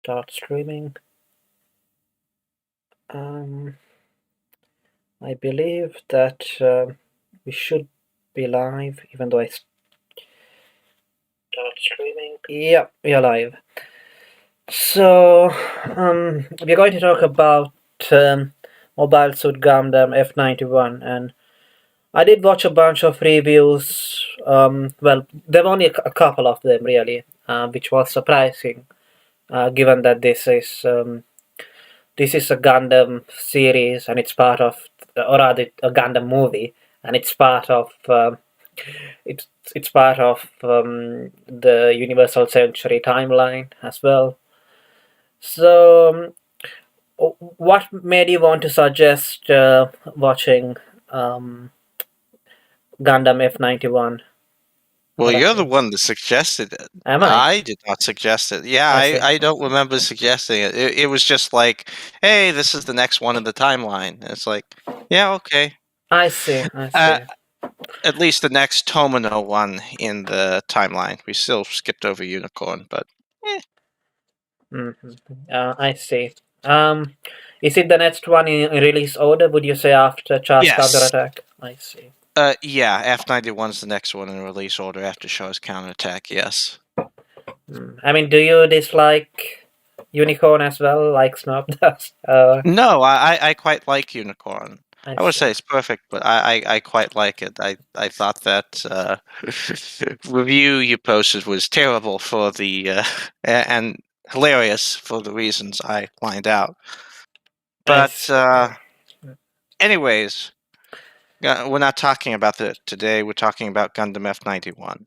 start streaming. I believe that we should be live, even though I start streaming. Yeah, we are live. So, we're going to talk about Mobile Suit Gundam F91, and I did watch a bunch of reviews. Well, there were only a couple of them really, which was surprising, given that this is a Gundam series and it's part of, or rather, a Gundam movie, and it's part of it's part of the Universal Century timeline as well. So, what made you want to suggest watching um, Gundam F91? Well, you're the one that suggested it. Am I? I did not suggest it. Yeah, I see. I don't remember suggesting it. It was just like, hey, this is the next one in the timeline. And it's like, yeah, okay. I see. I Uh, see. at least the next Tomino one in the timeline. We still skipped over Unicorn, but Mm-hmm. I see. Is it the next one in release order? Would you say after Char's yes. counterattack? I see. Yeah, F91 is the next one in release order after Shaw's counterattack, yes. I mean, do you dislike Unicorn as well, like Snob does? No, I quite like Unicorn. I I would see. say it's perfect, but I quite like it. I thought that review you posted was terrible for the and hilarious for the reasons I lined out. I But see. anyways, we're not talking about that today. We're talking about Gundam F91.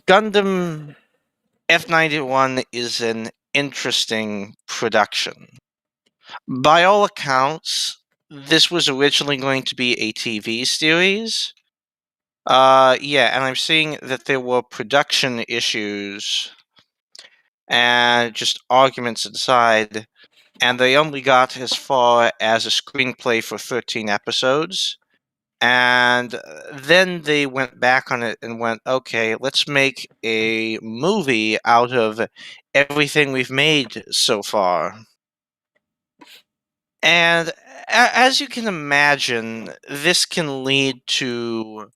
Gundam F91 is an interesting production. By all accounts, this was originally going to be a TV series. Yeah, and I'm seeing that there were production issues and just arguments inside, and they only got as far as a screenplay for 13 episodes. And then they went back on it and went, okay, let's make a movie out of everything we've made so far. And as you can imagine, this can lead to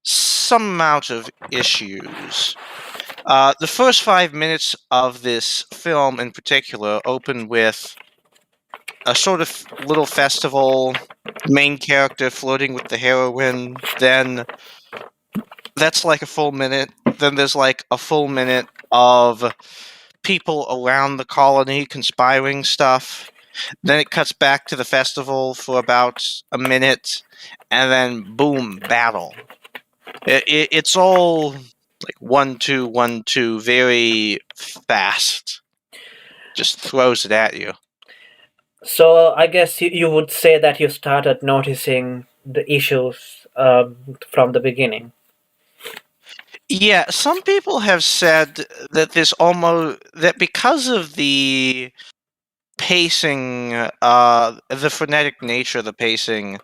some amount of issues. The first 5 minutes of this film in particular open with a sort of little festival, main character flirting with the heroine, then that's like a full minute. Then there's like a full minute of people around the colony conspiring stuff. Then it cuts back to the festival for about a minute, and then boom, battle. It's all like 1-2, 1-2, very fast. Just throws it at you. So I guess you would say that you started noticing the issues from the beginning. Yeah, some people have said that that because of the pacing, the frenetic nature of the pacing,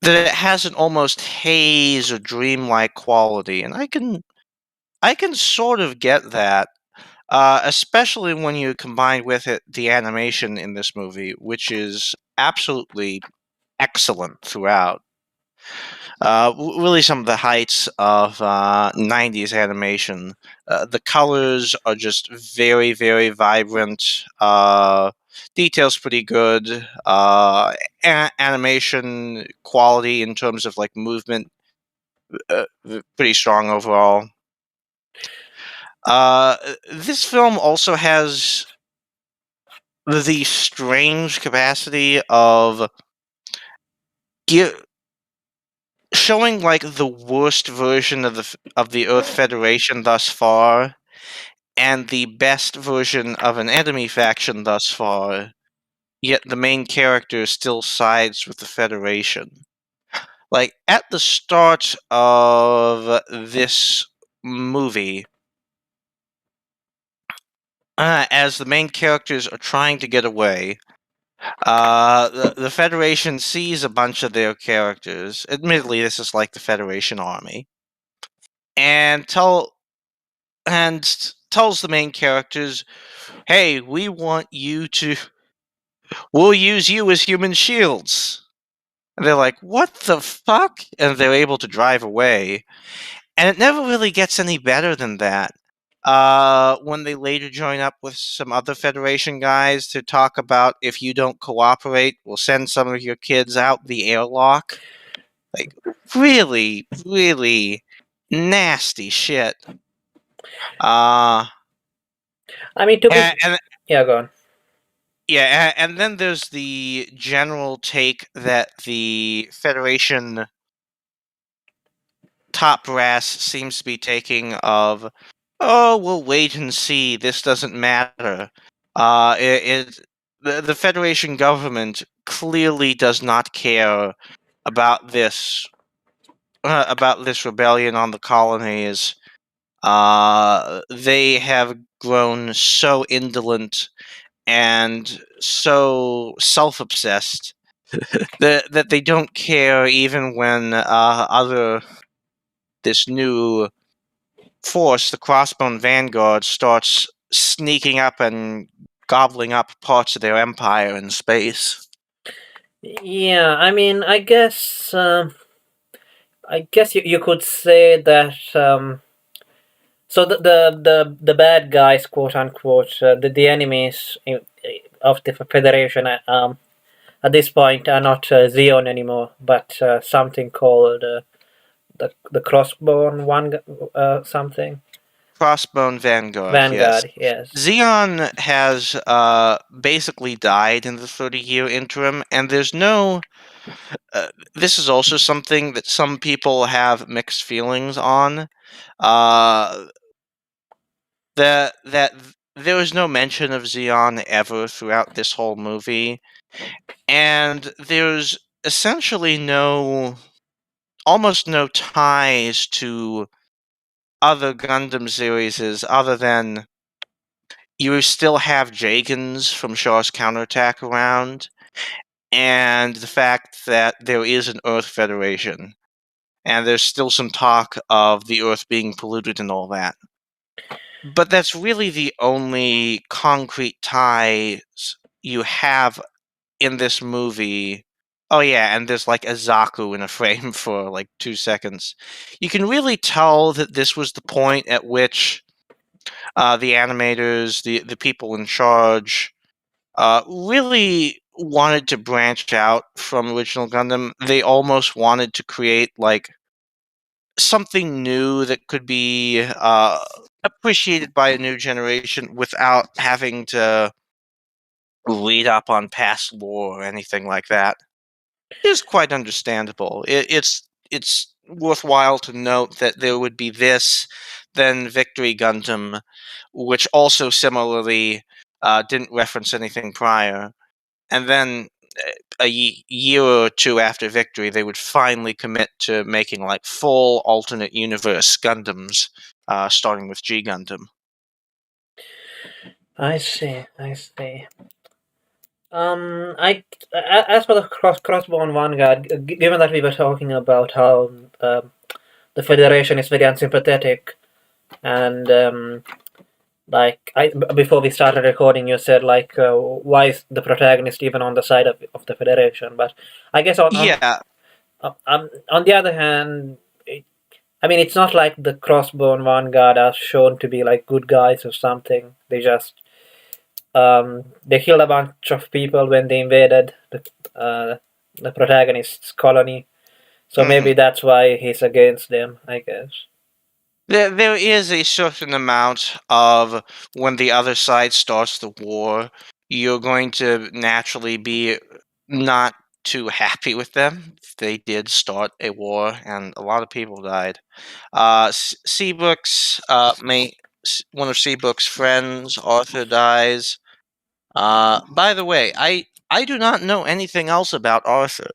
that it has an almost haze or dreamlike quality, and I can sort of get that, especially when you combine with it the animation in this movie, which is absolutely excellent throughout. Really, some of the heights of 90s animation. The colors are just very, very vibrant. Details pretty good. Animation quality in terms of like movement, pretty strong overall. This film also has the strange capacity of showing like the worst version of the Earth Federation thus far, and the best version of an enemy faction thus far. Yet the main character still sides with the Federation. Like at the start of this movie, as the main characters are trying to get away, the Federation sees a bunch of their characters. Admittedly, this is like the Federation army, and tells tells the main characters, "Hey, we'll use you as human shields." And they're like, "What the fuck?" And they're able to drive away. And it never really gets any better than that. When they later join up with some other Federation guys to talk about, if you don't cooperate, we'll send some of your kids out the airlock. Like, really, really nasty shit. Uh, I mean, to be and yeah, go on. yeah, and then there's the general take that the Federation top brass seems to be taking of, "Oh, we'll wait and see. This doesn't matter." The Federation government clearly does not care about this rebellion on the colonies. They have grown so indolent and so self-obsessed that they don't care even when other this new force, the Crossbone Vanguard, starts sneaking up and gobbling up parts of their empire in space. Yeah, I mean, I guess you could say that. So the bad guys, quote unquote, the enemies of the Federation, at this point are not Xeon anymore, but something called the Crossbone one, something Crossbone Vanguard, yes. Vanguard. Yes. Xeon has basically died in the 30-year interim, and there's no. This is also something that some people have mixed feelings on. Uh, that there was no mention of Xeon ever throughout this whole movie, and there's essentially almost no ties to other Gundam series other than you still have Jagans from Shaw's Counterattack around, and the fact that there is an Earth Federation, and there's still some talk of the Earth being polluted and all that. But that's really the only concrete ties you have in this movie. Oh yeah, and there's like a Zaku in a frame for like 2 seconds. You can really tell that this was the point at which the animators, the people in charge, really wanted to branch out from original Gundam. They almost wanted to create like something new that could be appreciated by a new generation without having to read up on past lore or anything like that. Is quite understandable. It's worthwhile to note that there would be this, then Victory Gundam, which also similarly didn't reference anything prior, and then year or two after Victory, they would finally commit to making like full alternate universe Gundams, starting with G Gundam. I see. I see. As for the Crossbone Vanguard, given that we were talking about how the Federation is very unsympathetic, and before we started recording, you said why is the protagonist even on the side of the Federation? But I guess Yeah, on the other hand, I mean, it's not like the Crossbone Vanguard are shown to be like good guys or something. They killed a bunch of people when they invaded the protagonist's colony. So maybe mhm. that's why he's against them, I guess. There is a certain amount of when the other side starts the war, you're going to naturally be not too happy with them. They did start a war, and a lot of people died. Seabrook's one of Seabrook's friends, Arthur, dies. By the way, I do not know anything else about Arthur.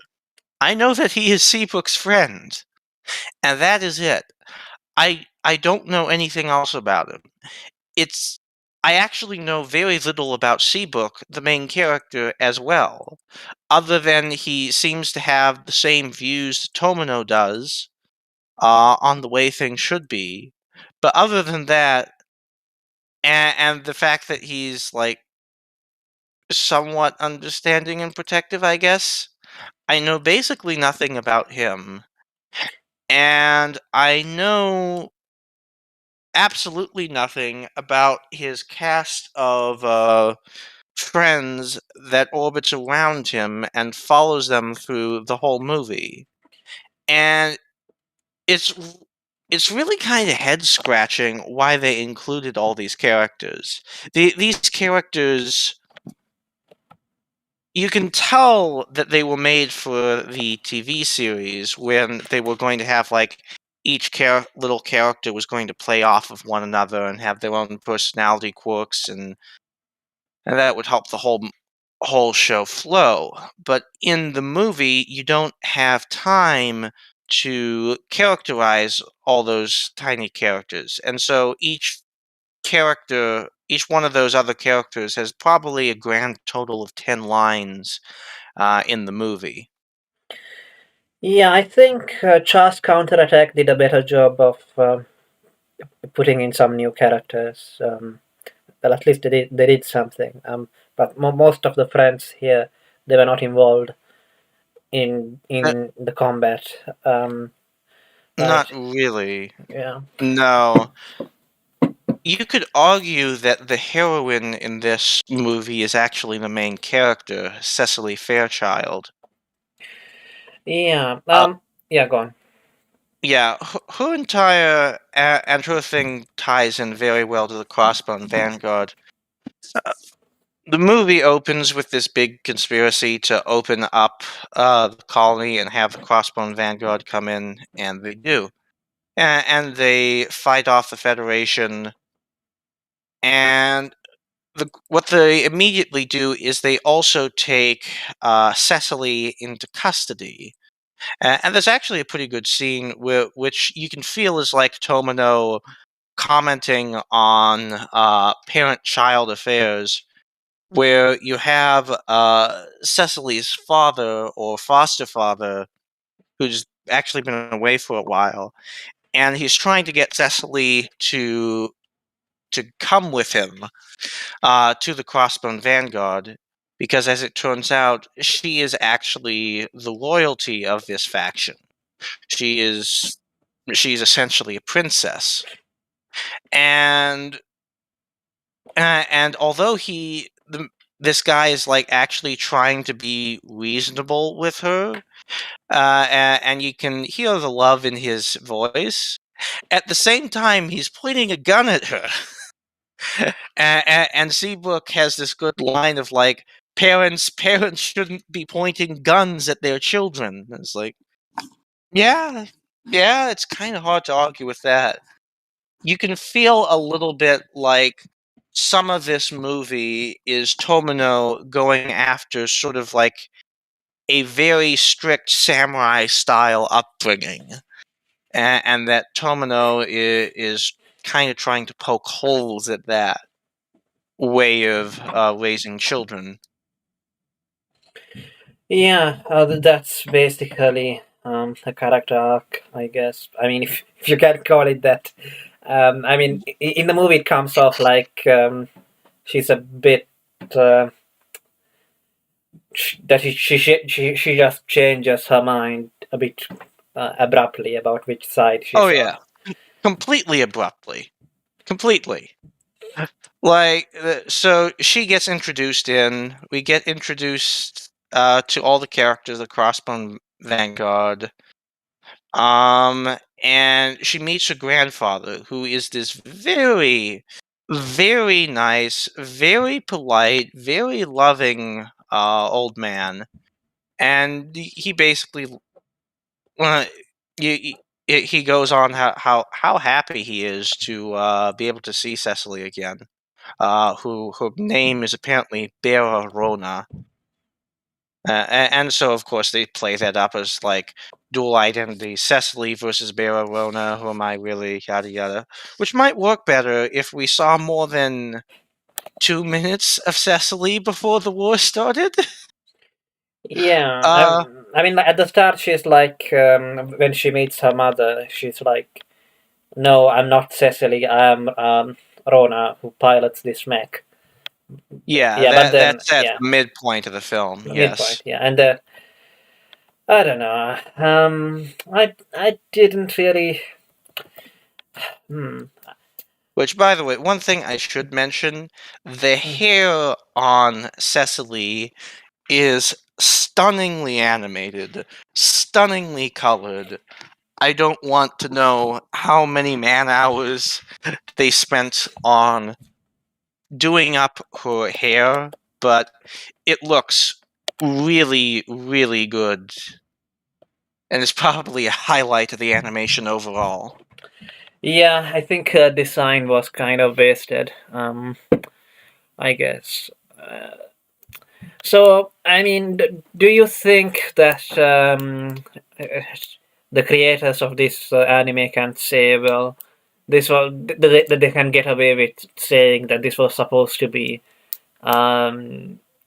I know that he is Seabrook's friend, and that is it. I don't know anything else about him. It's I actually know very little about Seabrook, the main character, as well, other than he seems to have the same views Tomino does on the way things should be. But other than that, and the fact that he's like somewhat understanding and protective, I guess. I know basically nothing about him, and I know absolutely nothing about his cast of friends that orbits around him and follows them through the whole movie. And it's it's really kind of head scratching why they included all these characters. These characters, you can tell that they were made for the TV series when they were going to have like each little character was going to play off of one another and have their own personality quirks, and that would help the whole show flow. But in the movie, you don't have time to characterize all those tiny characters, and so each one of those other characters has probably a grand total of 10 lines in the movie. Yeah, I think Char's Counterattack did a better job of putting in some new characters. Well, at least they did something. But most of the friends here, they were not involved Uh, in the combat. Not Right? really. Yeah. No. You could argue that the heroine in this movie is actually the main character, Cecily Fairchild. Yeah. Uh, Yeah. Go on. yeah, her entire and her thing ties in very well to the Crossbone Vanguard. Uh, the movie opens with this big conspiracy to open up the colony and have the Crossbone Vanguard come in, and they do. And they fight off the Federation, and what they immediately do is they also take Cecily into custody. And there's actually a pretty good scene which you can feel is like Tomino commenting on parent-child affairs, where you have Cecily's father or foster father, who's actually been away for a while, and he's trying to get Cecily to come with him to the Crossbone Vanguard, because as it turns out, she is actually the loyalty of this faction. She is she's essentially a princess, and and although this guy is like actually trying to be reasonable with her, and you can hear the love in his voice. At the same time, he's pointing a gun at her. And Seabrook has this good line of like, parents shouldn't be pointing guns at their children. And it's like, yeah, yeah, it's kind of hard to argue with that. You can feel a little bit like some of this movie is Tomino going after sort of like a very strict samurai style upbringing, and that Tomino is kind of trying to poke holes at that way of raising children. Yeah. That's basically a character arc, I guess. I mean, if you can call it that. I mean, in the movie, it comes off like she's a bit. That she just changes her mind a bit abruptly about which side Oh she's on. yeah, completely abruptly, completely. Like so, she gets introduced in. We get introduced to all the characters of Crossbone Vanguard. And she meets her grandfather, who is this very, very nice, very polite, very loving old man, and he basically uh, y- he goes on how happy he is to be able to see Cecily again, who her name is apparently Bera Rona. And so, of course, they play that up as like dual identity, Cecily versus Bera Rona, who am I really, yada yada. Which might work better if we saw more than 2 minutes of Cecily before the war started. Yeah, uh, I mean, at the start, she's like, when she meets her mother, she's like, "No, I'm not Cecily. I'm Rona who pilots this mech. Yeah, Yeah, but then that's at yeah, the midpoint of the film. the Yes. midpoint. Yeah, and I don't know. I didn't really. Hmm. Which, by the way, one thing I should mention, the hair on Cecily is stunningly animated, stunningly colored. I don't want to know how many man hours they spent on doing up her hair, but it looks really, really good. And it's probably a highlight of the animation overall. Yeah, I think design was kind of wasted. I guess. So, I mean, do you think that the creators of this anime can say, well, this was that they can get away with saying that this was supposed to be a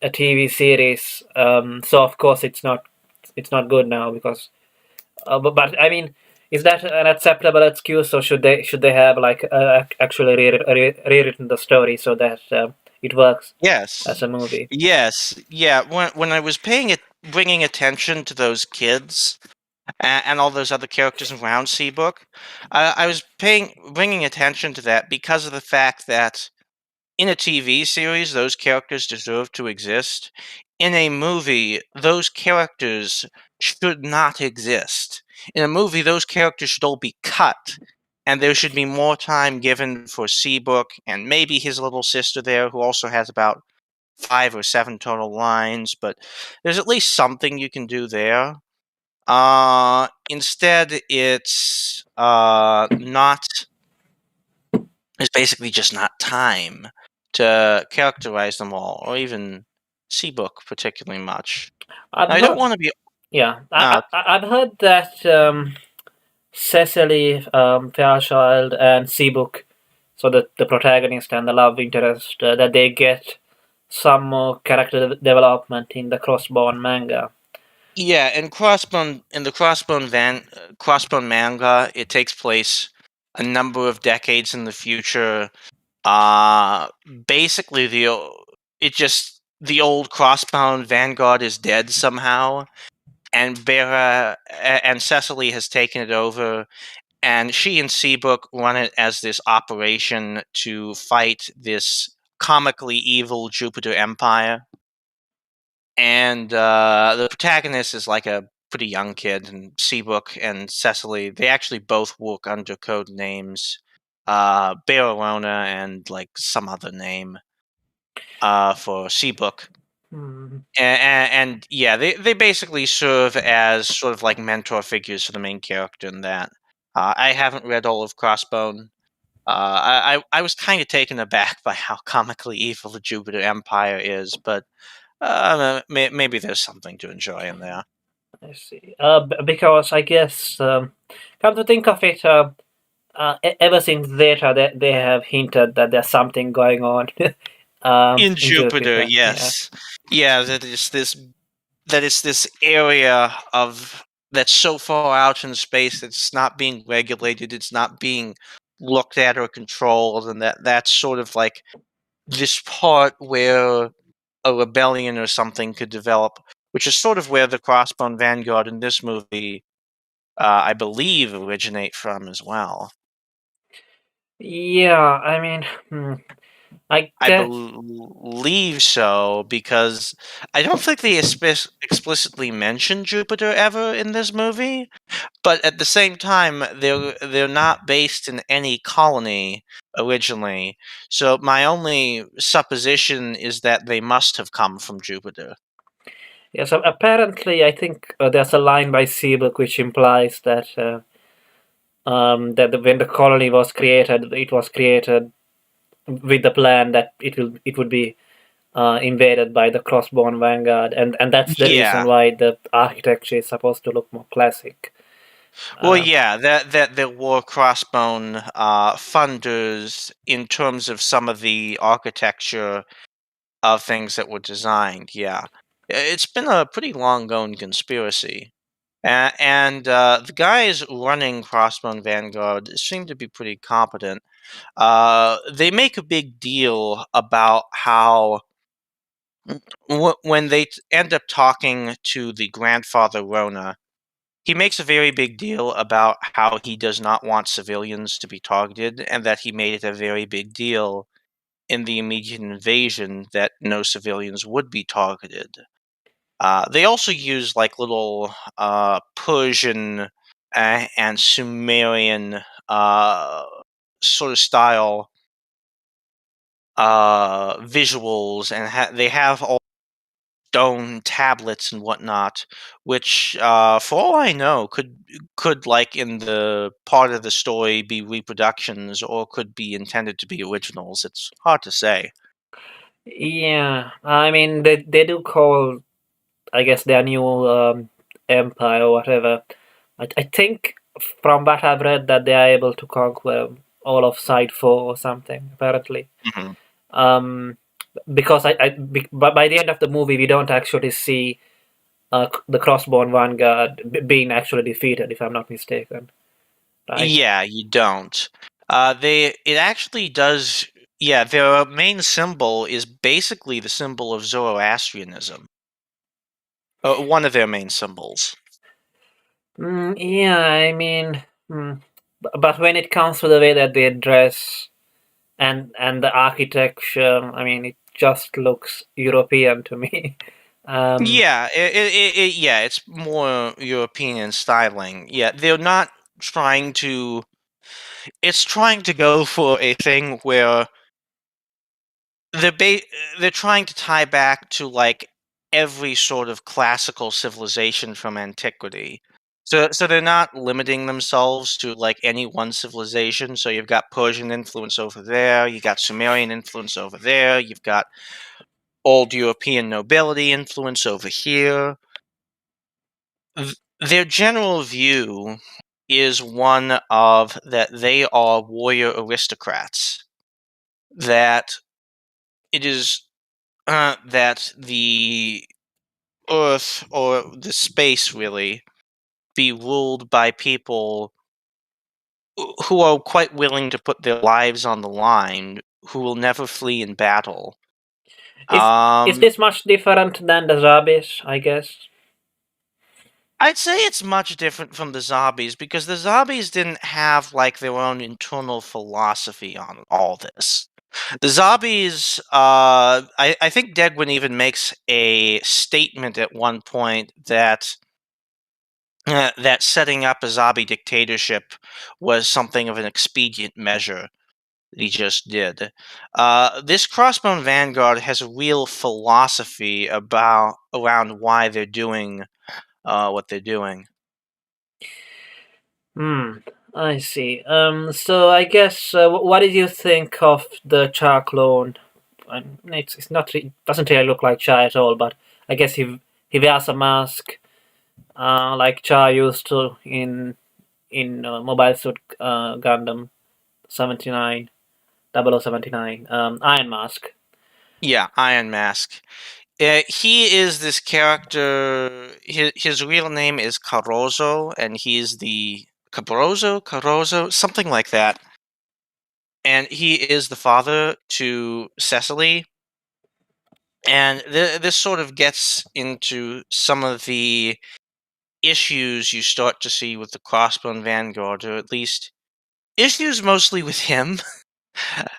TV series? So of course it's not good now because. But I mean, is that an acceptable excuse, or should they have like actually rewritten the story so that it works as Yes. a movie? Yes. Yeah. When I was paying it, bringing attention to those kids and all those other characters around Seabook, I was bringing attention to that because of the fact that in a TV series, those characters deserve to exist. In a movie, those characters should not exist. In a movie, those characters should all be cut, and there should be more time given for Seabook and maybe his little sister there, who also has about 5 or 7 total lines. But there's at least something you can do there. Instead, not. There's basically just not time to characterize them all, or even Seabook particularly much. I've I don't heard, want to be. yeah, Uh, I've heard that Cecily, Fairchild, and Seabook, so the protagonist and the love interest, that they get some more character development in the Crossbone manga. yeah, and Crossbone manga, it takes place a number of decades in the future. Uh, Basically, the old Crossbone Vanguard is dead somehow, and and Cecily has taken it over, and she and Seabook run it as this operation to fight this comically evil Jupiter Empire. And the protagonist is like a pretty young kid, and Seabook and Cecily, they actually both work under code names, Barcelona and like some other name for Seabook. Hmm. And yeah, they basically serve as sort of like mentor figures for the main character in that. I haven't read all of Crossbone. I was kind of taken aback by how comically evil the Jupiter Empire is, but maybe there's something to enjoy in there. I see. Because I guess, come to think of it, ever since Zeta, they have hinted that there's something going on In in Jupiter, Jupiter. Yeah. yes, yeah, that is this area of that's so far out in space that it's not being regulated, it's not being looked at or controlled, and that's sort of like this part where a rebellion or something could develop, which is sort of where the Crossbone Vanguard in this movie, I believe, originate from as well. Yeah, I mean, I I guess. believe so because I don't think they explicitly mention Jupiter ever in this movie. But at the same time, they're not based in any colony originally. So my only supposition is that they must have come from Jupiter. Yeah, so apparently, I think there's a line by Seabook which implies that when the colony was created, it was created with the plan that it would be invaded by the Crossbone Vanguard, and that's the reason Yeah. why the architecture is supposed to look more classic. Well, Uh, yeah, that there were Crossbone funders in terms of some of the architecture of things that were designed. Yeah, it's been a pretty long going conspiracy. And the guys running Crossbone Vanguard seem to be pretty competent. they make a big deal about how when they end up talking to the grandfather Rona, he makes a very big deal about how he does not want civilians to be targeted, and that he made it a very big deal in the immediate invasion that no civilians would be targeted. They also use like little Persian and Sumerian sort of style visuals, and they have all stone tablets and whatnot, which, for all I know, could like in the part of the story be reproductions or could be intended to be originals. It's hard to say. Yeah, I mean they do call, I guess, their new empire or whatever. I think from what I've read that they are able to conquer all of Side 4 or something apparently. Mhm. Um, because but by the end of the movie we don't actually see the Crossbone Vanguard being actually defeated, if I'm not mistaken, right? Yeah, you don't. It actually does. Yeah, their main symbol is basically the symbol of Zoroastrianism. One of their main symbols. Yeah, I mean, but when it comes to the way that they dress and the architecture, I mean, it just looks European to me. um, Yeah, yeah, it's more European styling. Yeah, they're not trying to. It's trying to go for a thing where they're ba- they're trying to tie back to like every sort of classical civilization from antiquity. So they're not limiting themselves to like any one civilization. So you've got Persian influence over there, you got Sumerian influence over there, you've got old European nobility influence over here. Their general view is one of that they are warrior aristocrats. That it is that the Earth or the space really be ruled by people who are quite willing to put their lives on the line, who will never flee in battle. is is Um, this much different than the zombies? I guess. I'd say it's much different from the zombies because the zombies didn't have like their own internal philosophy on all this. The zombies, I think Deadwin even makes a statement at one point that that setting up a zombie dictatorship was something of an expedient measure that he just did. This Crossbone Vanguard has a real philosophy about around why they're doing what they're doing. Hmm. I see. So I guess what did you think of the Char clone? It's not doesn't really look like Char at all, but I guess he wears a mask, like Char used to in Mobile Suit Gundam 79, 0079, Iron Mask. Yeah, Iron Mask. He is this character. His real name is Carozo, and he's the Carozo, something like that. And he is the father to Cecily. And this sort of gets into some of the issues you start to see with the Crossbone Vanguard, or at least issues mostly with him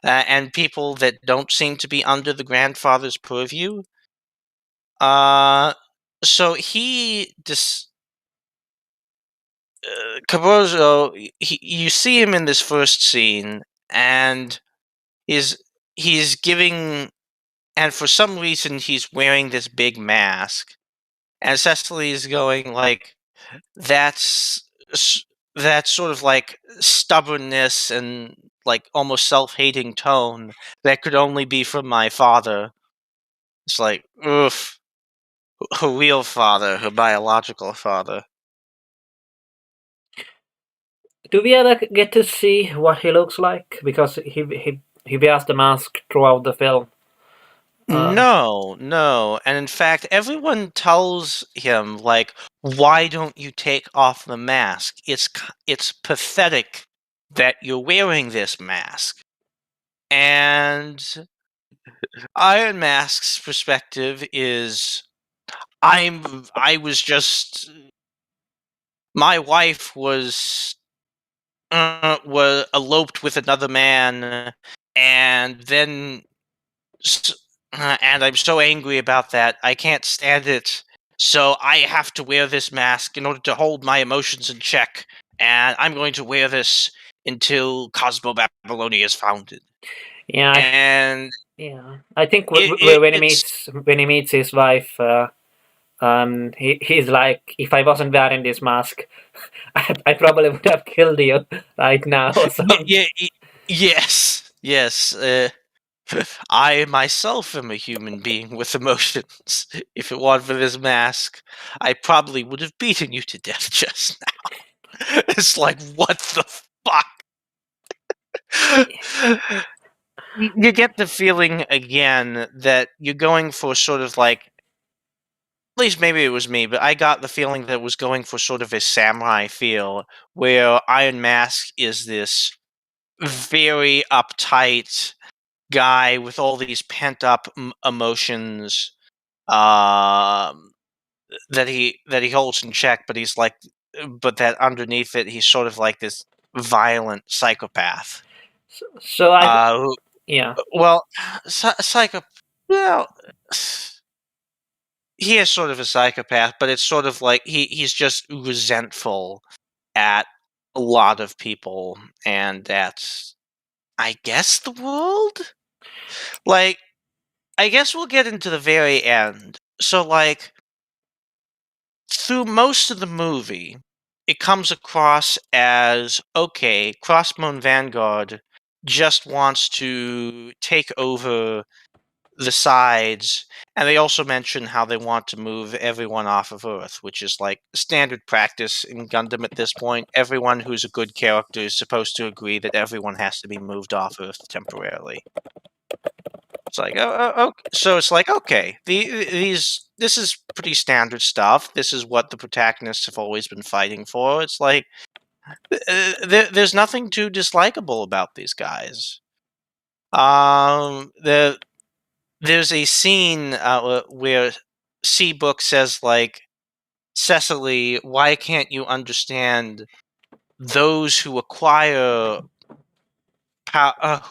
and people that don't seem to be under the grandfather's purview. Uh, so Cabozo, you see him in this first scene, and he's he's giving, and for some reason he's wearing this big mask, and Cecily is going like, that's s- that sort of like stubbornness and like almost self-hating tone that could only be from my father. It's like, oof, her real father, her biological father. Do we ever get to see what he looks like? Because he wears the mask throughout the film. Uh, No, no, and in fact, everyone tells him like, "Why don't you take off the mask? It's pathetic that you're wearing this mask. And Iron Mask's perspective is I was just my wife was eloped with another man, and then and I'm so angry about that. I can't stand it. So I have to wear this mask in order to hold my emotions in check, and I'm going to wear this until Cosmo Babylonia is founded. Yeah, And yeah. I think it's when he meets his wife, he's like, if I wasn't wearing this mask, I probably would have killed you right now or something. yes, yes. I myself am a human being with emotions. If it weren't for this mask, I probably would have beaten you to death just now. It's like, what the fuck? You get the feeling again that you're going for sort of like, at least maybe it was me, but I got the feeling that it was going for sort of a samurai feel, where Iron Mask is this very uptight guy with all these pent up emotions, um, that he holds in check, but he's like, but that underneath it, he's sort of like this violent psychopath. So I, Who, yeah. well, psycho. Well, he is sort of a psychopath, but it's sort of like he's just resentful at a lot of people and at, I guess, the world. Like, I guess we'll get into the very end. So, like, through most of the movie, it comes across as okay, Crossbone Vanguard just wants to take over the sides, and they also mention how they want to move everyone off of Earth, which is like standard practice in Gundam at this point. Everyone who's a good character is supposed to agree that everyone has to be moved off Earth temporarily. It's like, okay. So it's like, okay, this is pretty standard stuff. This is what the protagonists have always been fighting for. It's like, there's nothing too dislikable about these guys. The There's a scene where Seabook says, like, Cecily, why can't you understand those who acquire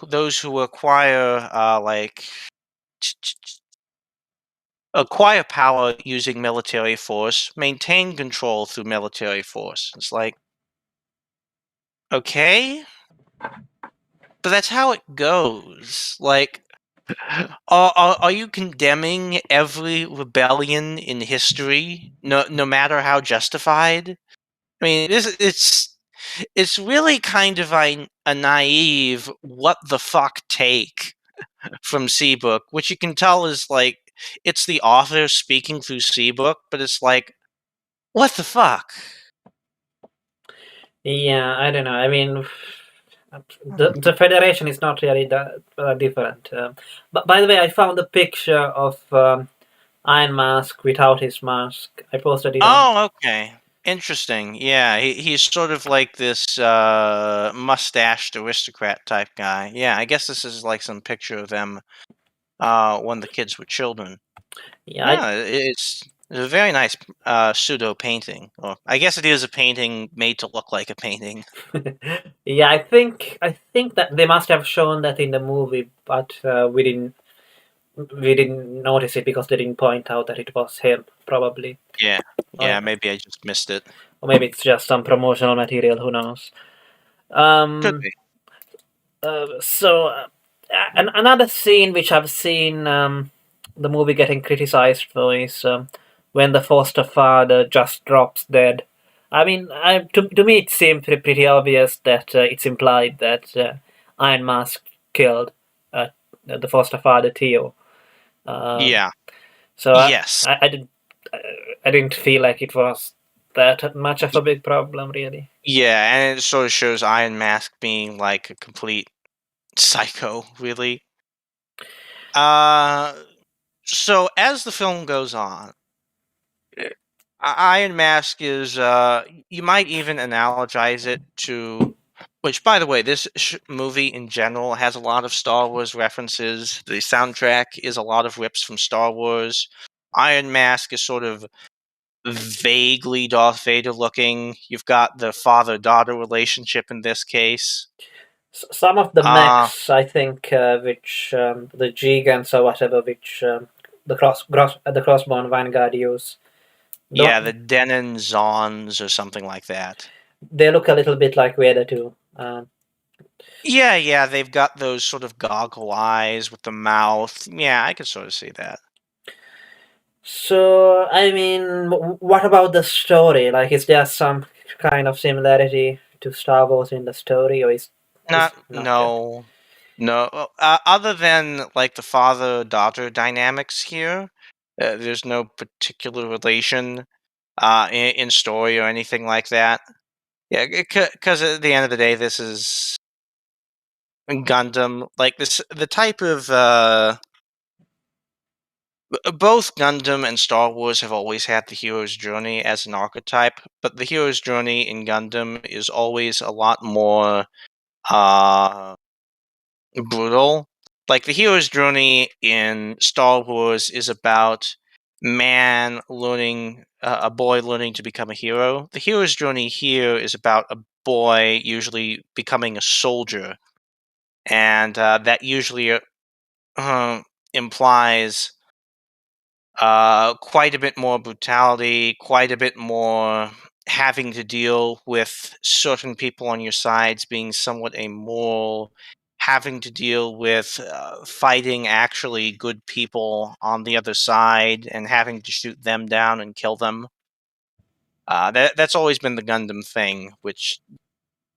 those who acquire like acquire power using military force, maintain control through military force. It's like, okay, but that's how it goes. Like, are you condemning every rebellion in history, no matter how justified? I mean, it's really kind of a naive what the fuck take from Seabook, which you can tell is like it's the author speaking through Seabook, but it's like, what the fuck? Yeah, I don't know. I mean, the Federation is not really that different. But by the way, I found a picture of Iron Mask without his mask. I posted it on. Oh, okay. Interesting. Yeah, he's sort of like this mustached aristocrat type guy. Yeah, I guess this is like some picture of them when the kids were children. Yeah, Yeah, it's a very nice pseudo painting. Or I guess it is a painting made to look like a painting. yeah. I think that they must have shown that in the movie, but we didn't notice it because they didn't point out that it was him. Probably, Yeah, or, yeah. Maybe I just missed it. or maybe it's just some promotional material. Who knows? Could Um, be. Another scene which I've seen the movie getting criticized for is when the foster father just drops dead. I mean, to me it seemed pretty obvious that it's implied that Iron Mask killed uh, the foster father Theo. Um, Yeah. so Yes. I didn't I didn't feel like it was that much of Y- a big problem really. Yeah, and it sort of shows Iron Mask being like a complete psycho, really. Uh, so as the film goes on, eh, Iron Mask is you might even analogize it to Which, by the way, this movie in general has a lot of Star Wars references. The soundtrack is a lot of rips from Star Wars. Iron Mask is sort of vaguely Darth Vader looking. You've got the father-daughter relationship in this case. Some of the Uh mechs, I think, which the Gigants or whatever, which the Crossbone Vanguard use, yeah, don't the Denon Zons or something like that. they look a little bit like Vader too? Yeah, they've got those sort of goggle eyes with the mouth. Yeah, I can sort of see that. So, I mean, what about the story? Like, is there some kind of similarity to Star Wars in the story, or is Not, not yet? no, no. Other than like the father-daughter dynamics here, there's no particular relation in story or anything like that. Yeah, because at the end of the day, this is Gundam. Like this, the type of both Gundam and Star Wars have always had the hero's journey as an archetype, but the hero's journey in Gundam is always a lot more uh brutal. Like the hero's journey in Star Wars is about a boy learning to become a hero. The hero's journey here is about a boy usually becoming a soldier, and that usually uh, implies quite a bit more brutality, quite a bit more having to deal with certain people on your sides being somewhat amoral, having to deal with fighting actually good people on the other side and having to shoot them down and kill them. That's always been the Gundam thing, which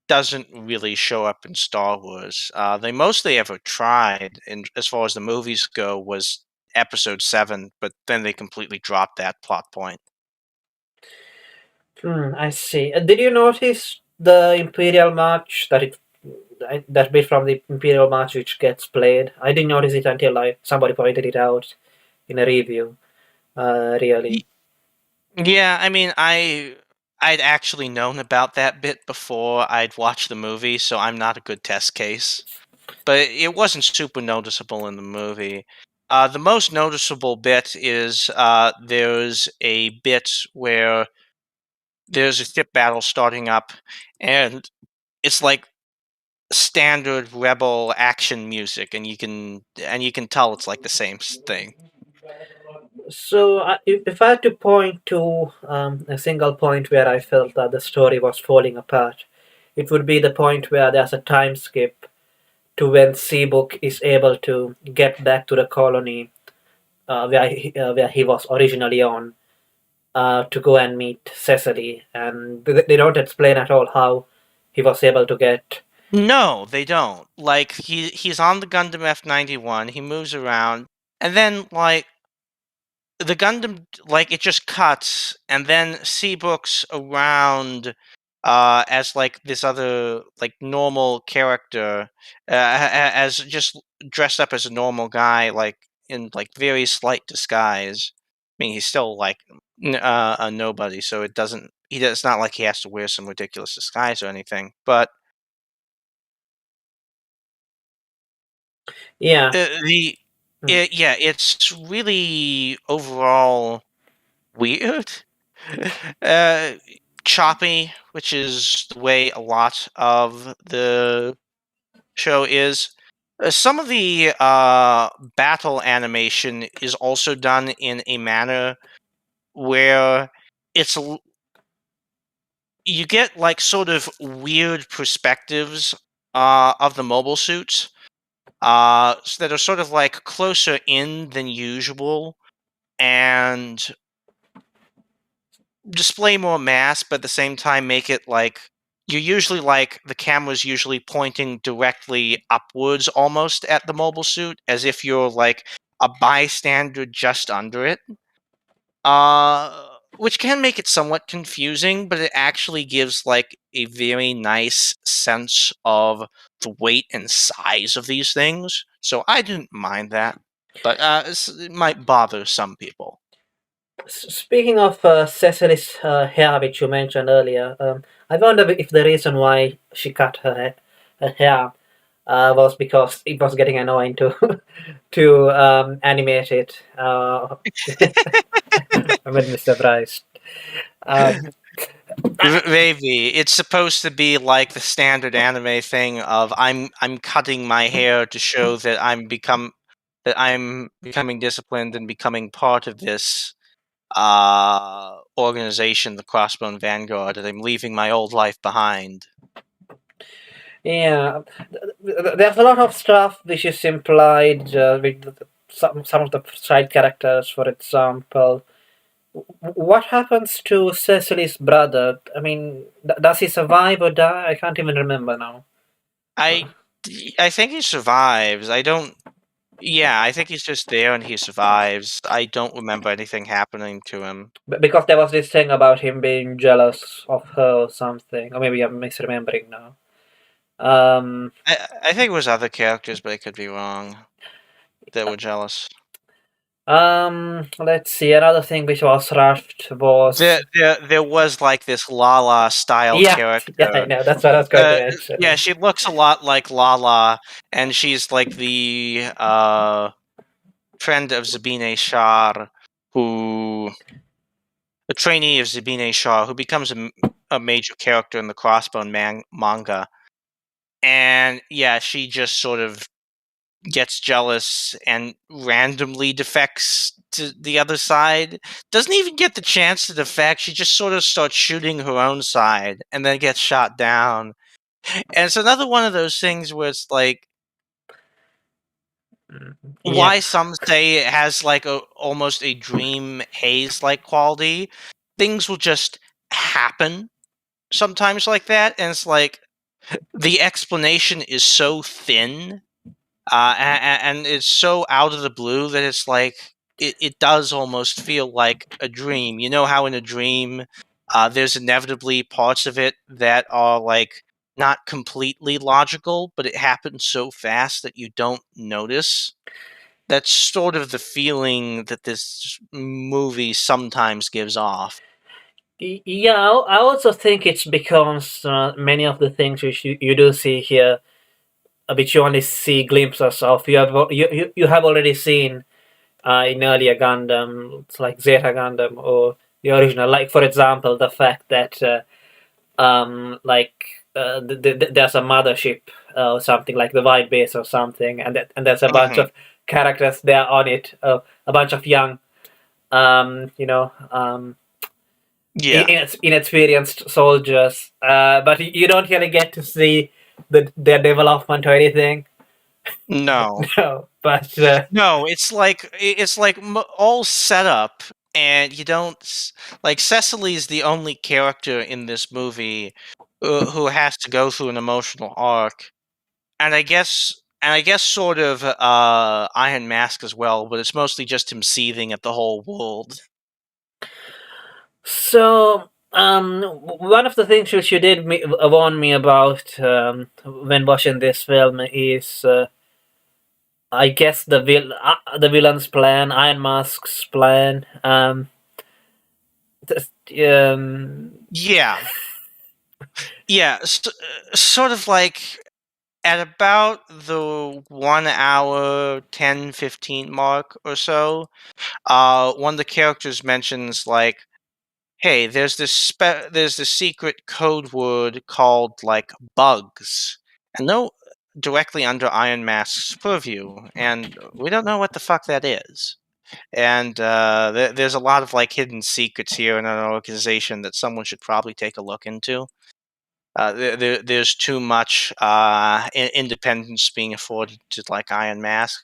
doesn't really show up in Star Wars. They mostly ever tried, in, as far as the movies go, was Episode 7, but then they completely dropped that plot point. I see. Did you notice the Imperial March that bit from the Imperial March which gets played? I didn't notice it until somebody pointed it out in a review. Y- Really. Yeah, I mean, I'd actually known about that bit before I'd watched the movie, so I'm not a good test case. But it wasn't super noticeable in the movie. The most noticeable bit is there's a bit where there's a ship battle starting up, and it's like standard rebel action music, and you can tell it's like the same thing. So, if I had to point to a single point where I felt that the story was falling apart, it would be the point where there's a time skip to when Seabook is able to get back to the colony where he was originally on to go and meet Cecily, and they don't explain at all how he was able to get. No, they don't. Like he's on the Gundam F91. He moves around, and then like the Gundam, like it just cuts, and then Seabook's around as like this other like normal character, as just dressed up as a normal guy, like in like very slight disguise. I mean, he's still like a nobody, so it doesn't. It's not like he has to wear some ridiculous disguise or anything. But Yeah. the Mm. yeah, it's really overall weird. uh, Choppy, which is the way a lot of the show is. Some of the battle animation is also done in a manner where you get like sort of weird perspectives of the mobile suits that are sort of like closer in than usual and display more mass, but at the same time make it like you're usually like the camera's usually pointing directly upwards almost at the mobile suit as if you're like a bystander just under it. Which can make it somewhat confusing, but it actually gives like a very nice sense of the weight and size of these things. So I didn't mind that, but it might bother some people. Speaking of Cecily's hair, which you mentioned earlier, I wonder if the reason why she cut her hair was because it was getting annoying to to animate it. I wouldn't be surprised. Um, Maybe it's supposed to be like the standard anime thing of I'm cutting my hair to show that I'm becoming disciplined and becoming part of this organization, the Crossbone Vanguard, that I'm leaving my old life behind. yeah, there's a lot of stuff which is implied with some of the side characters. For example, what happens to Cecily's brother? I mean, does he survive or die? I can't even remember now. I I think he survives. I don't. Yeah, I think he's just there and he survives. I don't remember anything happening to him. Because there was this thing about him being jealous of her or something, or maybe I'm misremembering now. Um, I think it was other characters, but I could be wrong. That were jealous. let's see. Another thing which was rushed was There was like this Lala style yeah, yeah. I character. know that's what I was going to Uh, yeah, mention. she looks a lot like Lala, and she's like the friend of Zabine Shar, who a trainee of Zabine Shar, who becomes a major character in the Crossbone manga. And yeah, she just sort of gets jealous and randomly defects to the other side. Doesn't even get the chance to defect. She just sort of starts shooting her own side and then gets shot down. And it's another one of those things where it's like Yeah, why some say it has like almost a dream haze like quality. Things will just happen sometimes like that, and it's like the explanation is so thin and it's so out of the blue that it's like it does almost feel like a dream. You know how in a dream, there's inevitably parts of it that are like not completely logical, but it happens so fast that you don't notice. That's sort of the feeling that this movie sometimes gives off. yeah. I also think it's because many of the things which you do see here, which you only see glimpses of, you have already seen in earlier Gundam. It's like Zeta Gundam or the original. Like for example, the fact that like there's a mothership or something like the White Base or something, and there's a bunch Hmm. of characters there on it, a bunch of young, Yeah. inexperienced soldiers, but you don't really get to see their development or anything. No. No, but No, it's like all set up, and you don't like Cecily's the only character in this movie who has to go through an emotional arc, and I guess sort of Iron Mask as well, but it's mostly just him seething at the whole world. so one of the things which you did warn me about when watching this film is I guess the villain's plan, Iron Mask's plan. Um, Yeah, yeah, sort of like at about the 1 hour 10-15 mark or so. One of the characters mentions like, "Hey, there's this secret code word called like bugs, and no, directly under Iron Mask's purview, and we don't know what the fuck that is." And there's a lot of like hidden secrets here in an organization that someone should probably take a look into. There's too much independence being afforded to like Iron Mask,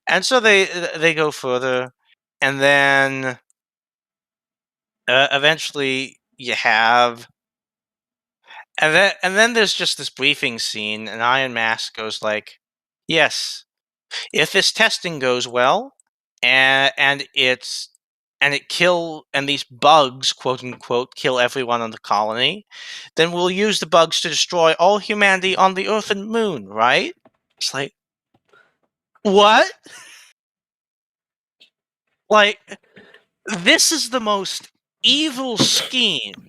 and so they go further, and then eventually you have, and then there's just this briefing scene, and Iron Mask goes like, "Yes, if this testing goes well, and it's and these bugs, quote unquote, kill everyone on the colony, then we'll use the bugs to destroy all humanity on the Earth and Moon, right?" It's like, what? Like, This is the most evil scheme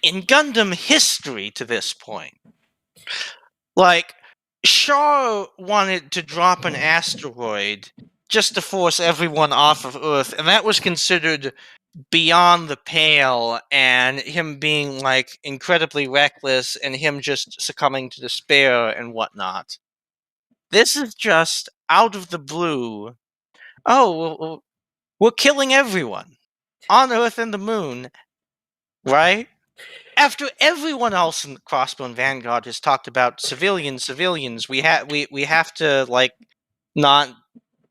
in Gundam history to this point. Like, Shaw wanted to drop an asteroid just to force everyone off of Earth, and that was considered beyond the pale, and him being, like, incredibly reckless, and him just succumbing to despair and whatnot. This is just out of the blue. Oh, we're killing everyone on Earth and the Moon, right? After everyone else in Crossbone Vanguard has talked about civilians, we have to like not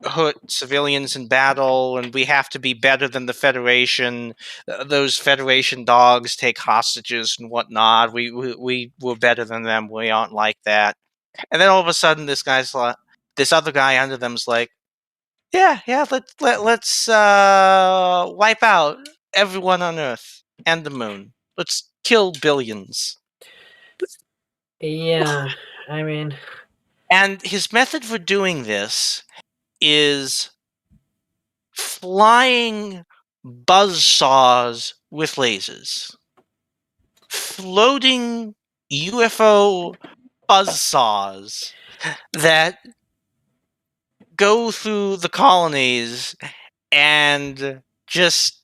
hurt civilians in battle, and we have to be better than the Federation. Those Federation dogs take hostages and whatnot. We were better than them. We aren't like that. And then all of a sudden, this other guy under them's like, yeah, let's wipe out everyone on Earth and the Moon. Let's kill billions. Yeah, I mean, And his method for doing this is flying buzzsaws with lasers. Floating UFO buzzsaws that go through the colonies and just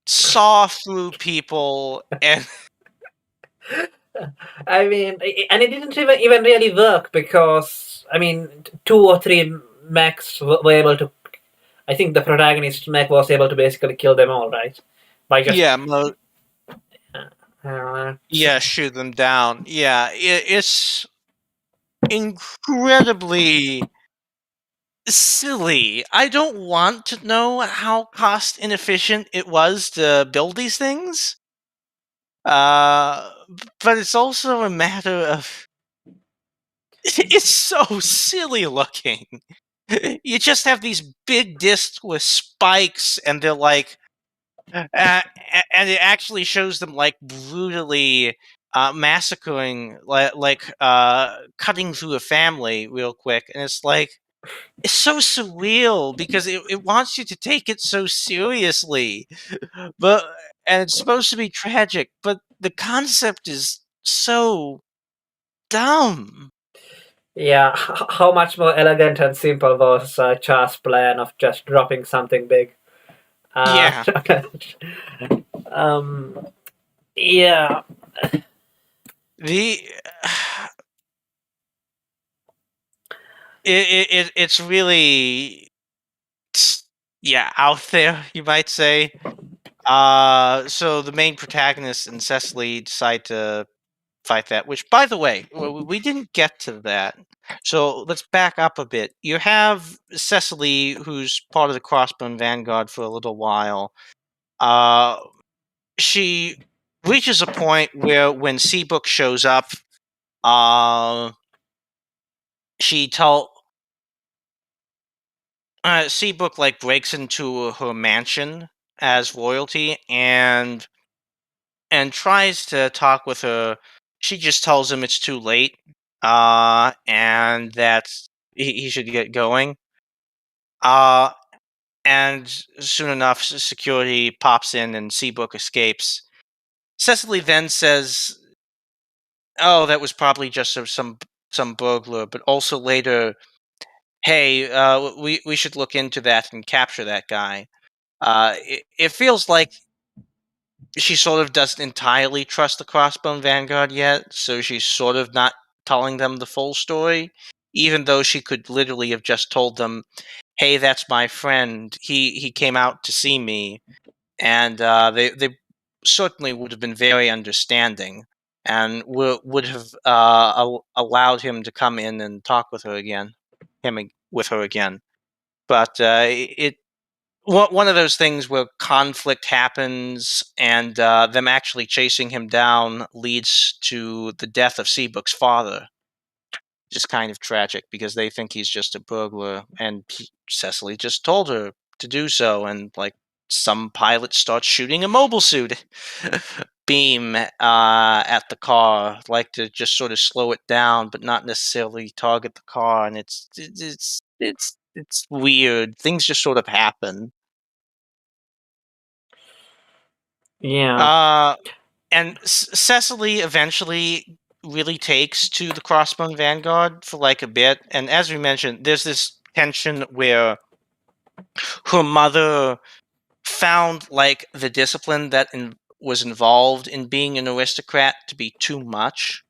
saw through people and I mean, and it didn't even really work because I mean, two or three mechs were able to. I think the protagonist mech was able to basically kill them all, right? By just yeah, uh, shoot them down. Yeah, it's incredibly silly. I don't want to know how cost inefficient it was to build these things. But it's also a matter of it's so silly looking. You just have these big discs with spikes, and they're like, and it actually shows them like brutally massacring, cutting through a family real quick, and it's like it's so surreal because it wants you to take it so seriously, but and it's supposed to be tragic, but the concept is so dumb. yeah, how much more elegant and simple was Char's plan of just dropping something big? Uh, Yeah, um, yeah, the it's really yeah out there, you might say. So the main protagonist and Cecily decide to fight that. Which, by the way, we didn't get to that. So let's back up a bit. You have Cecily, who's part of the Crossbone Vanguard for a little while. Uh, she reaches a point where when Seabook shows up, uh, she tell Seabook like breaks into her mansion as royalty and tries to talk with her. She just tells him it's too late, and that he should get going. Uh, and soon enough, security pops in and Seabook escapes. Cecily then says, "Oh, that was probably just some burglar," but also later, "Hey, we should look into that and capture that guy." It feels like she sort of doesn't entirely trust the Crossbone Vanguard yet, so she's sort of not telling them the full story, even though she could literally have just told them, "Hey, that's my friend. He came out to see me," and they certainly would have been very understanding and would have allowed him to come in and talk with her again, with her again. But it one of those things where conflict happens and them actually chasing him down leads to the death of Seabook's father. Just kind of tragic because they think he's just a burglar, and Cecily just told her to do so, and like some pilot starts shooting a mobile suit beam at the car, like to just sort of slow it down, but not necessarily target the car, and it's weird. Things just sort of happen. Yeah. Uh, and Cecily eventually really takes to the Crossbone Vanguard for like a bit. And as we mentioned, there's this tension where her mother found like the discipline that was involved in being an aristocrat to be too much.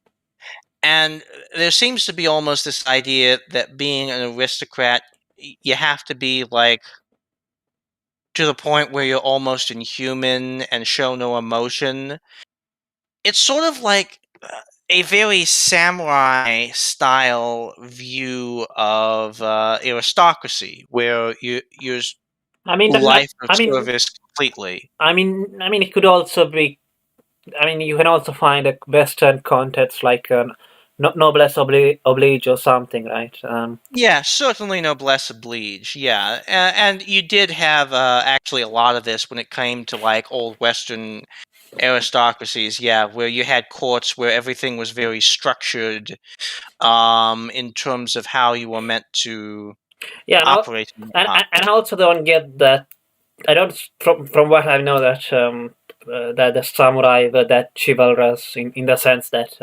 And there seems to be almost this idea that being an aristocrat, you have to be like to the point where you're almost inhuman and show no emotion. It's sort of like a very samurai style view of aristocracy, where you're I mean, life of I mean, service completely. it could also be. I mean, you can also find a Western context like noblesse oblige or something, right? Yeah, certainly noblesse oblige. Yeah, and you did have actually a lot of this when it came to like old Western aristocracies. Yeah, where you had courts where everything was very structured, in terms of how you were meant to Yeah, operate and whatnot. and I also don't get that. I don't from what I know that that the samurai were that chivalrous in the sense that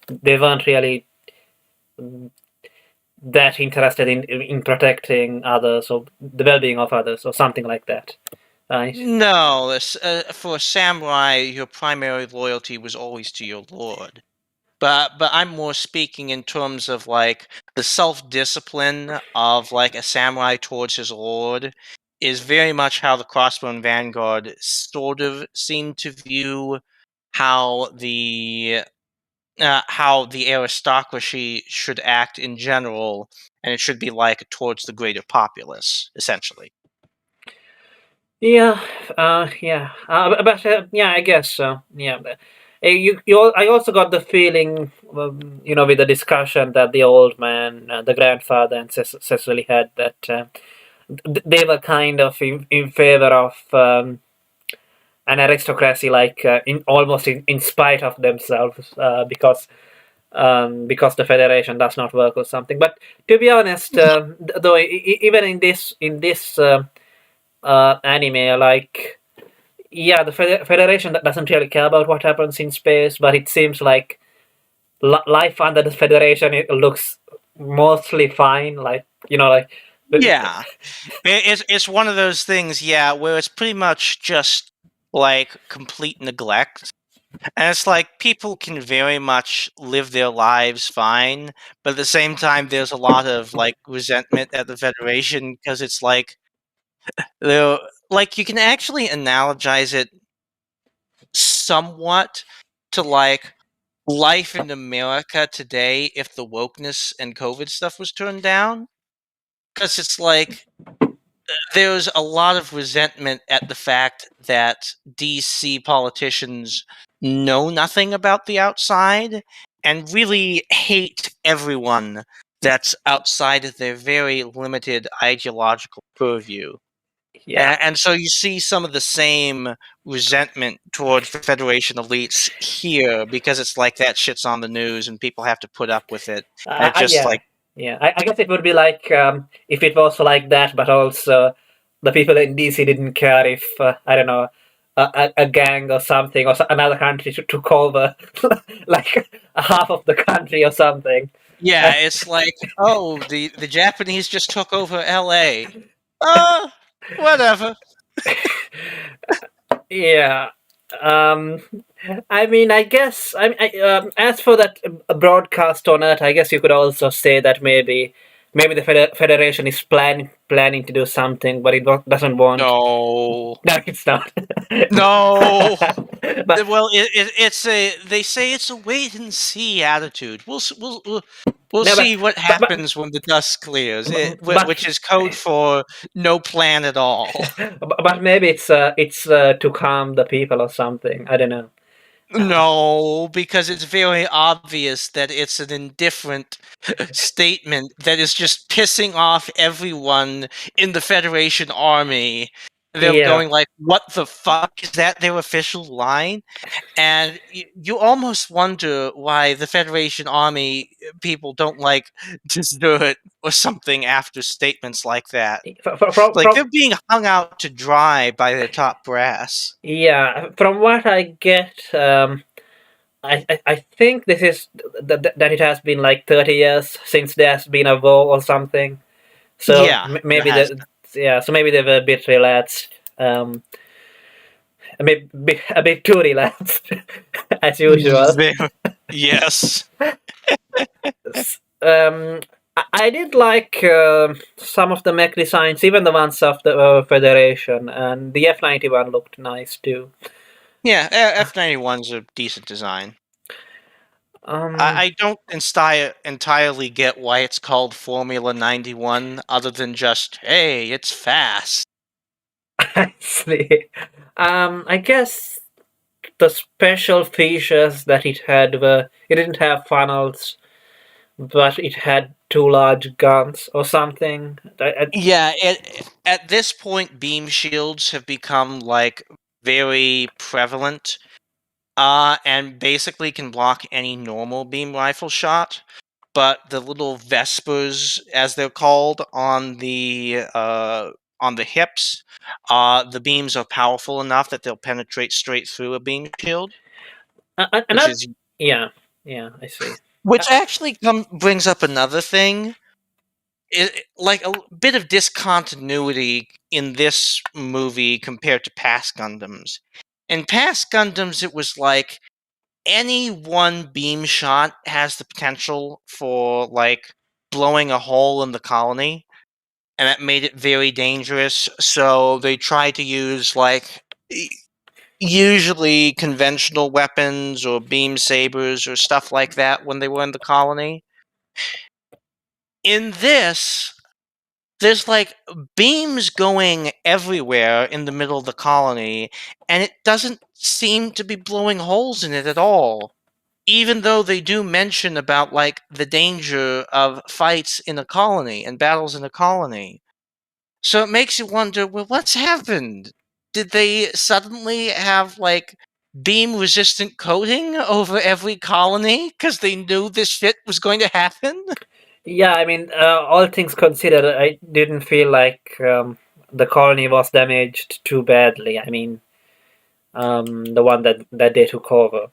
they weren't really that interested in protecting others or the well-being of others or something like that, right? No, for a samurai, your primary loyalty was always to your lord. But I'm more speaking in terms of like the self-discipline of like a samurai towards his lord is very much how the Crossbone Vanguard sort of seemed to view how the aristocracy should act in general, and it should be like towards the greater populace, essentially. Yeah, but yeah, I guess so. Yeah, but, I also got the feeling, with the discussion that the old man, the grandfather, and Cecily had that they were kind of in favor of an aristocracy, like in almost in spite of themselves, because the federation does not work or something. But to be honest, though, even in this anime, like, yeah, the Federation doesn't really care about what happens in space, but it seems like life under the Federation, it looks mostly fine. Like, like Yeah, it's one of those things, yeah, where it's pretty much just like complete neglect. And it's like people can very much live their lives fine, but at the same time, there's a lot of like resentment at the Federation because it's like they're like you can actually analogize it somewhat to like life in America today if the wokeness and COVID stuff was turned down. Because it's like there's a lot of resentment at the fact that DC politicians know nothing about the outside and really hate everyone that's outside of their very limited ideological purview. yeah. And so you see some of the same resentment towards the Federation elites here because it's like that shit's on the news and people have to put up with it. And it just Yeah, like, yeah. I guess it would be like if it was like that, but also the people in DC didn't care if I don't know a gang or something or another country took over like half of the country or something. yeah, it's like, oh, the Japanese just took over LA. Uh, whatever. Yeah. Um, I mean, I guess as for that broadcast on Earth, I guess you could also say that maybe the Federation is planning to do something, but it doesn't want. No. No, it's not. No. But Well, it's a they say it's a wait and see attitude. We'll no, see what happens when the dust clears. but Which is code for no plan at all. but maybe it's to calm the people or something. I don't know. Uh, No, because it's very obvious that it's an indifferent statement that is just pissing off everyone in the Federation army. They're Yeah. going like, "What the fuck? Is that their official line?" And you almost wonder why the Federation Army people don't like desert or something after statements like that. Like From they're being hung out to dry by their top brass. yeah, from what I get, I think this is that it has been like 30 years since there's been a war or something. So Yeah, it maybe has. yeah, so maybe they were a bit relaxed, a bit too relaxed as usual. Yes. um, I did like some of the mech designs, even the ones of the Federation, and the F91 looked nice too. Yeah, F91's a decent design. Um, I don't entirely get why it's called Formula 91, other than just, hey, it's fast. I see. I guess the special features that it had were it didn't have funnels, but it had two large guns or something. Yeah, at this point, beam shields have become like very prevalent, and basically can block any normal beam rifle shot. But the little Vespers, as they're called, on the hips, the beams are powerful enough that they'll penetrate straight through a beam shield, which Another, is yeah, yeah, I see. Uh, which actually brings up another thing. Like a bit of discontinuity in this movie compared to past Gundams. In past Gundams, it was like any one beam shot has the potential for like blowing a hole in the colony, and that made it very dangerous. So they tried to use like usually conventional weapons or beam sabers or stuff like that when they were in the colony. In this, there's like beams going everywhere in the middle of the colony, and it doesn't seem to be blowing holes in it at all. Even though they do mention about like the danger of fights in a colony and battles in a colony. So it makes you wonder, well, what's happened? Did they suddenly have like beam resistant coating over every colony because they knew this shit was going to happen? yeah, I mean, all things considered, I didn't feel like the colony was damaged too badly. I mean, the one that they took over.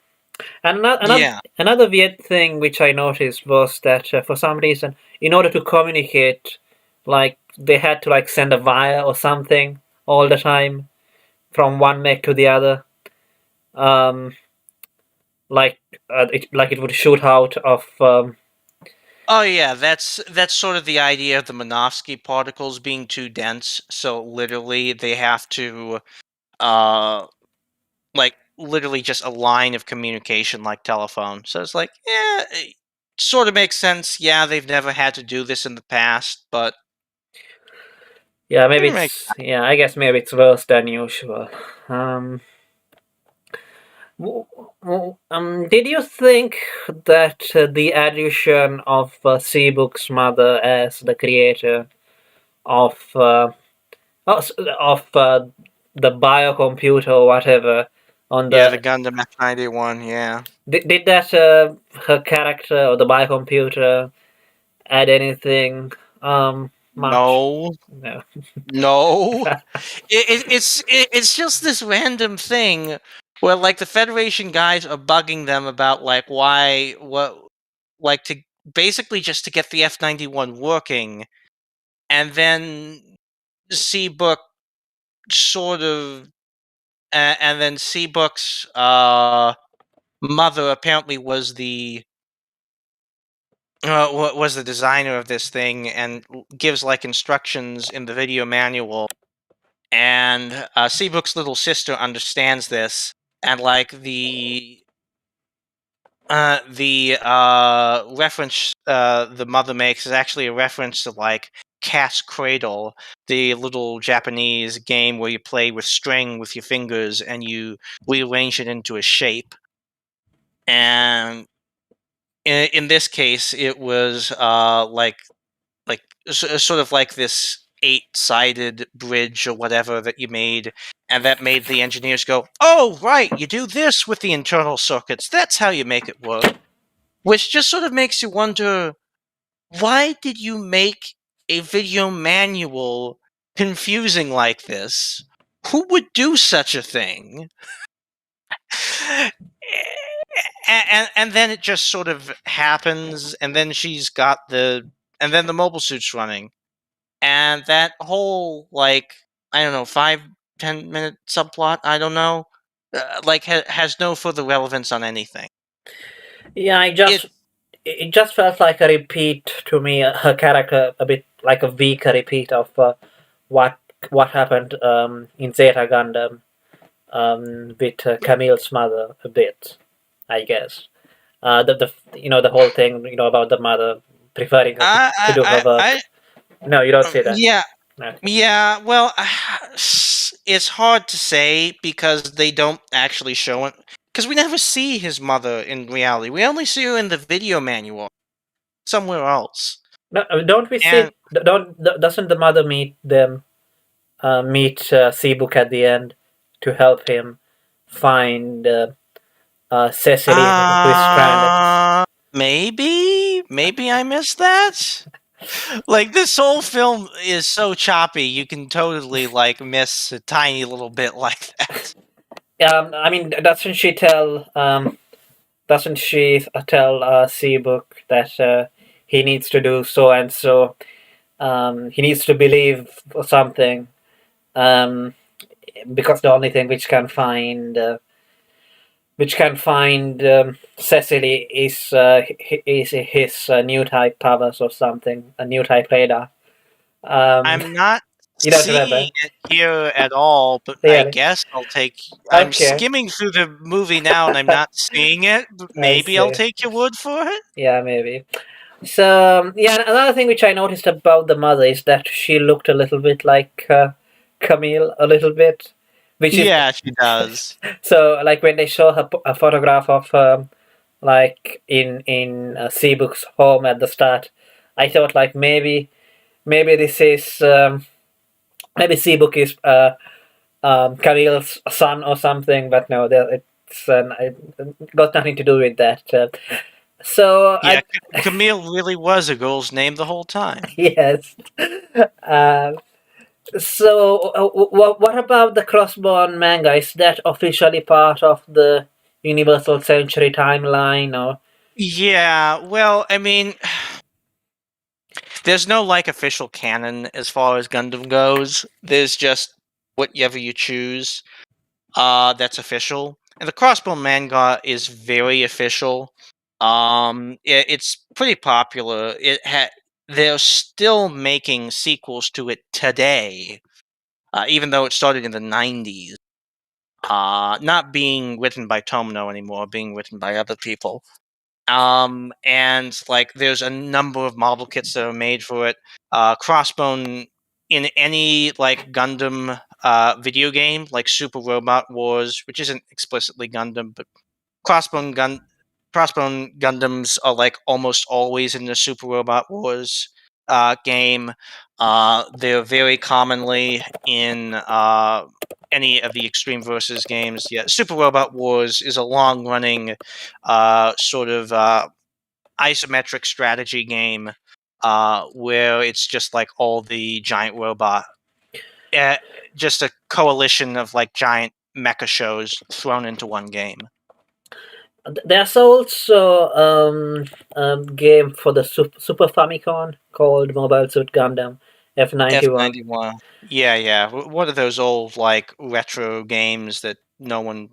And Yeah. another weird thing which I noticed was that for some reason, in order to communicate, like they had to like send a wire or something all the time from one mech to the other. Um, like like it would shoot out of. Oh yeah, that's sort of the idea of the Minovsky particles being too dense. So literally, they have to uh like literally just a line of communication like telephone. So it's like, yeah, it sort of makes sense. Yeah, they've never had to do this in the past, but Yeah, maybe it makes it's yeah. I guess maybe it's worse than usual. Um, did you think that the addition of Seabook's mother as the creator of of the biocomputer or whatever on yeah, the the Gundam F91. Yeah, did that her character or the biocomputer add anything much? no, No. no. It's just this random thing where like the Federation guys are bugging them about like why what like to basically just to get the F91 working, and then Seabook sort of and then Seabook's mother apparently was the was the designer of this thing and gives like instructions in the video manual, and Seabook's little sister understands this, and like the reference the mother makes is actually a reference to like Cat's Cradle, the little Japanese game where you play with string with your fingers and you rearrange it into a shape. And in this case, it was like sort of like this. 8-sided bridge or whatever that you made, and that made the engineers go, "Oh, right, you do this with the internal circuits. That's how you make it work." Which just sort of makes you wonder, why did you make a video manual confusing like this? Who would do such a thing? And then it just sort of happens, and then and then the mobile suit's running, and that whole, like, I don't know, 5-10 minute subplot, I don't know, like, has no further relevance on anything. Yeah, It it just felt like a repeat to me. Her character a bit like a weaker repeat of what what happened in Zeta Gundam with Camille's mother a bit, I guess. The whole thing about the mother preferring her to do her I work. No, you don't say that. yeah. No. Yeah, well, it's hard to say because they don't actually show it. Because we never see his mother in reality. We only see her in the video manual somewhere else. No, don't we And see? Doesn't the mother meet Seabook at the end to help him find Cecily, who is stranded? maybe I missed that. Like, this whole film is so choppy, you can totally like miss a tiny little bit like that. I mean, doesn't she tell Seabook that he needs to do so and so? He needs to believe something um, because the only thing which can find Cecily is his new type powers or something, a new type radar. Um, I'm not you don't seeing remember, it here at all, but I really? guess I'll take. I'm Okay, skimming through the movie now, and I'm not seeing it. But I maybe I'll see. take your word for it. Yeah, maybe. So yeah, another thing which I noticed about the mother is that she looked a little bit like Camille, a little bit, which is Yeah, she does. so like when they show a photograph of like in Seabook's home at the start, I thought like maybe this is maybe Seabook is Camille's son or something, but no, it got nothing to do with that. So Yeah, I Camille really was a girl's name the whole time. yes. Uh, so what about the Crossbone manga? Is that officially part of the Universal Century timeline, or Yeah, well, I mean, there's no like official canon as far as Gundam goes. There's just whatever you choose. That's official. And the Crossbone manga is very official. It's pretty popular. They're still making sequels to it today, even though it started in the 90s. Not being written by Tomino anymore, being written by other people. And like, there's a number of model kits that are made for it. Crossbone in any like Gundam video game, like Super Robot Wars, which isn't explicitly Gundam, but Crossbone Gun Crossbone Gundams are like almost always in the Super Robot Wars game. They're very commonly in any of the Extreme Versus games. Yeah, Super Robot Wars is a long-running sort of isometric strategy game where it's just like all the giant robot, uh, just a coalition of like giant mecha shows thrown into one game. there's also a game for the Super Famicom called Mobile Suit Gundam F91. F91. Yeah, yeah. One of those old like retro games that no one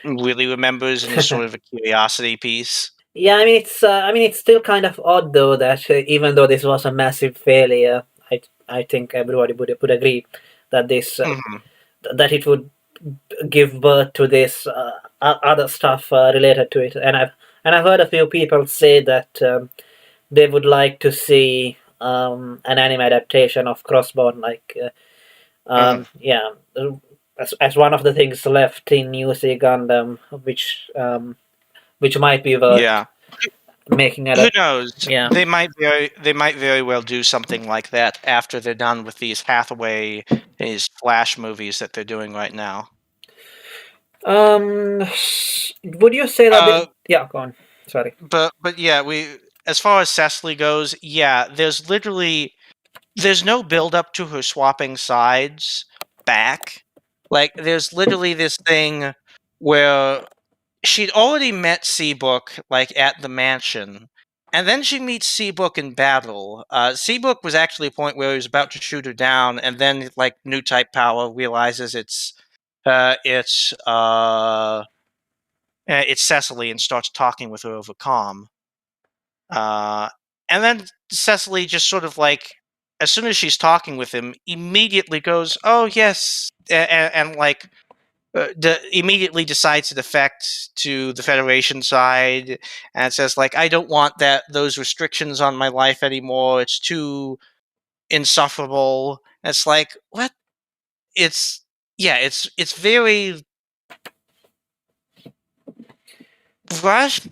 really remembers and is sort of a curiosity piece. Yeah, I mean it's still kind of odd though that even though this was a massive failure, I think everybody would agree that this Mhm. that it would give birth to this other stuff related to it, and I've heard a few people say that they would like to see an anime adaptation of Crossbone, like Mhm. yeah, as one of the things left in UC Gundam, which might be worth Yeah. making it Who a knows? yeah. They might very well do something like that after they're done with these Hathaway, these Flash movies that they're doing right now. Would you say that? Uh, Yeah, go on. Sorry. but yeah, as far as Cecily goes, yeah, there's no build up to her swapping sides back. Like there's literally this thing where she'd already met Seabook like at the mansion, and then she meets Seabook in battle. Seabook was actually a point where he was about to shoot her down, and then like new type power realizes it's Cecily and starts talking with her over comm. Uh, and then Cecily just sort of like, as soon as she's talking with him, immediately goes, "Oh yes," and like immediately decides to defect to the Federation side, and says like, "I don't want those restrictions on my life anymore. It's too insufferable." And it's like, what? It's yeah, it's very rushed,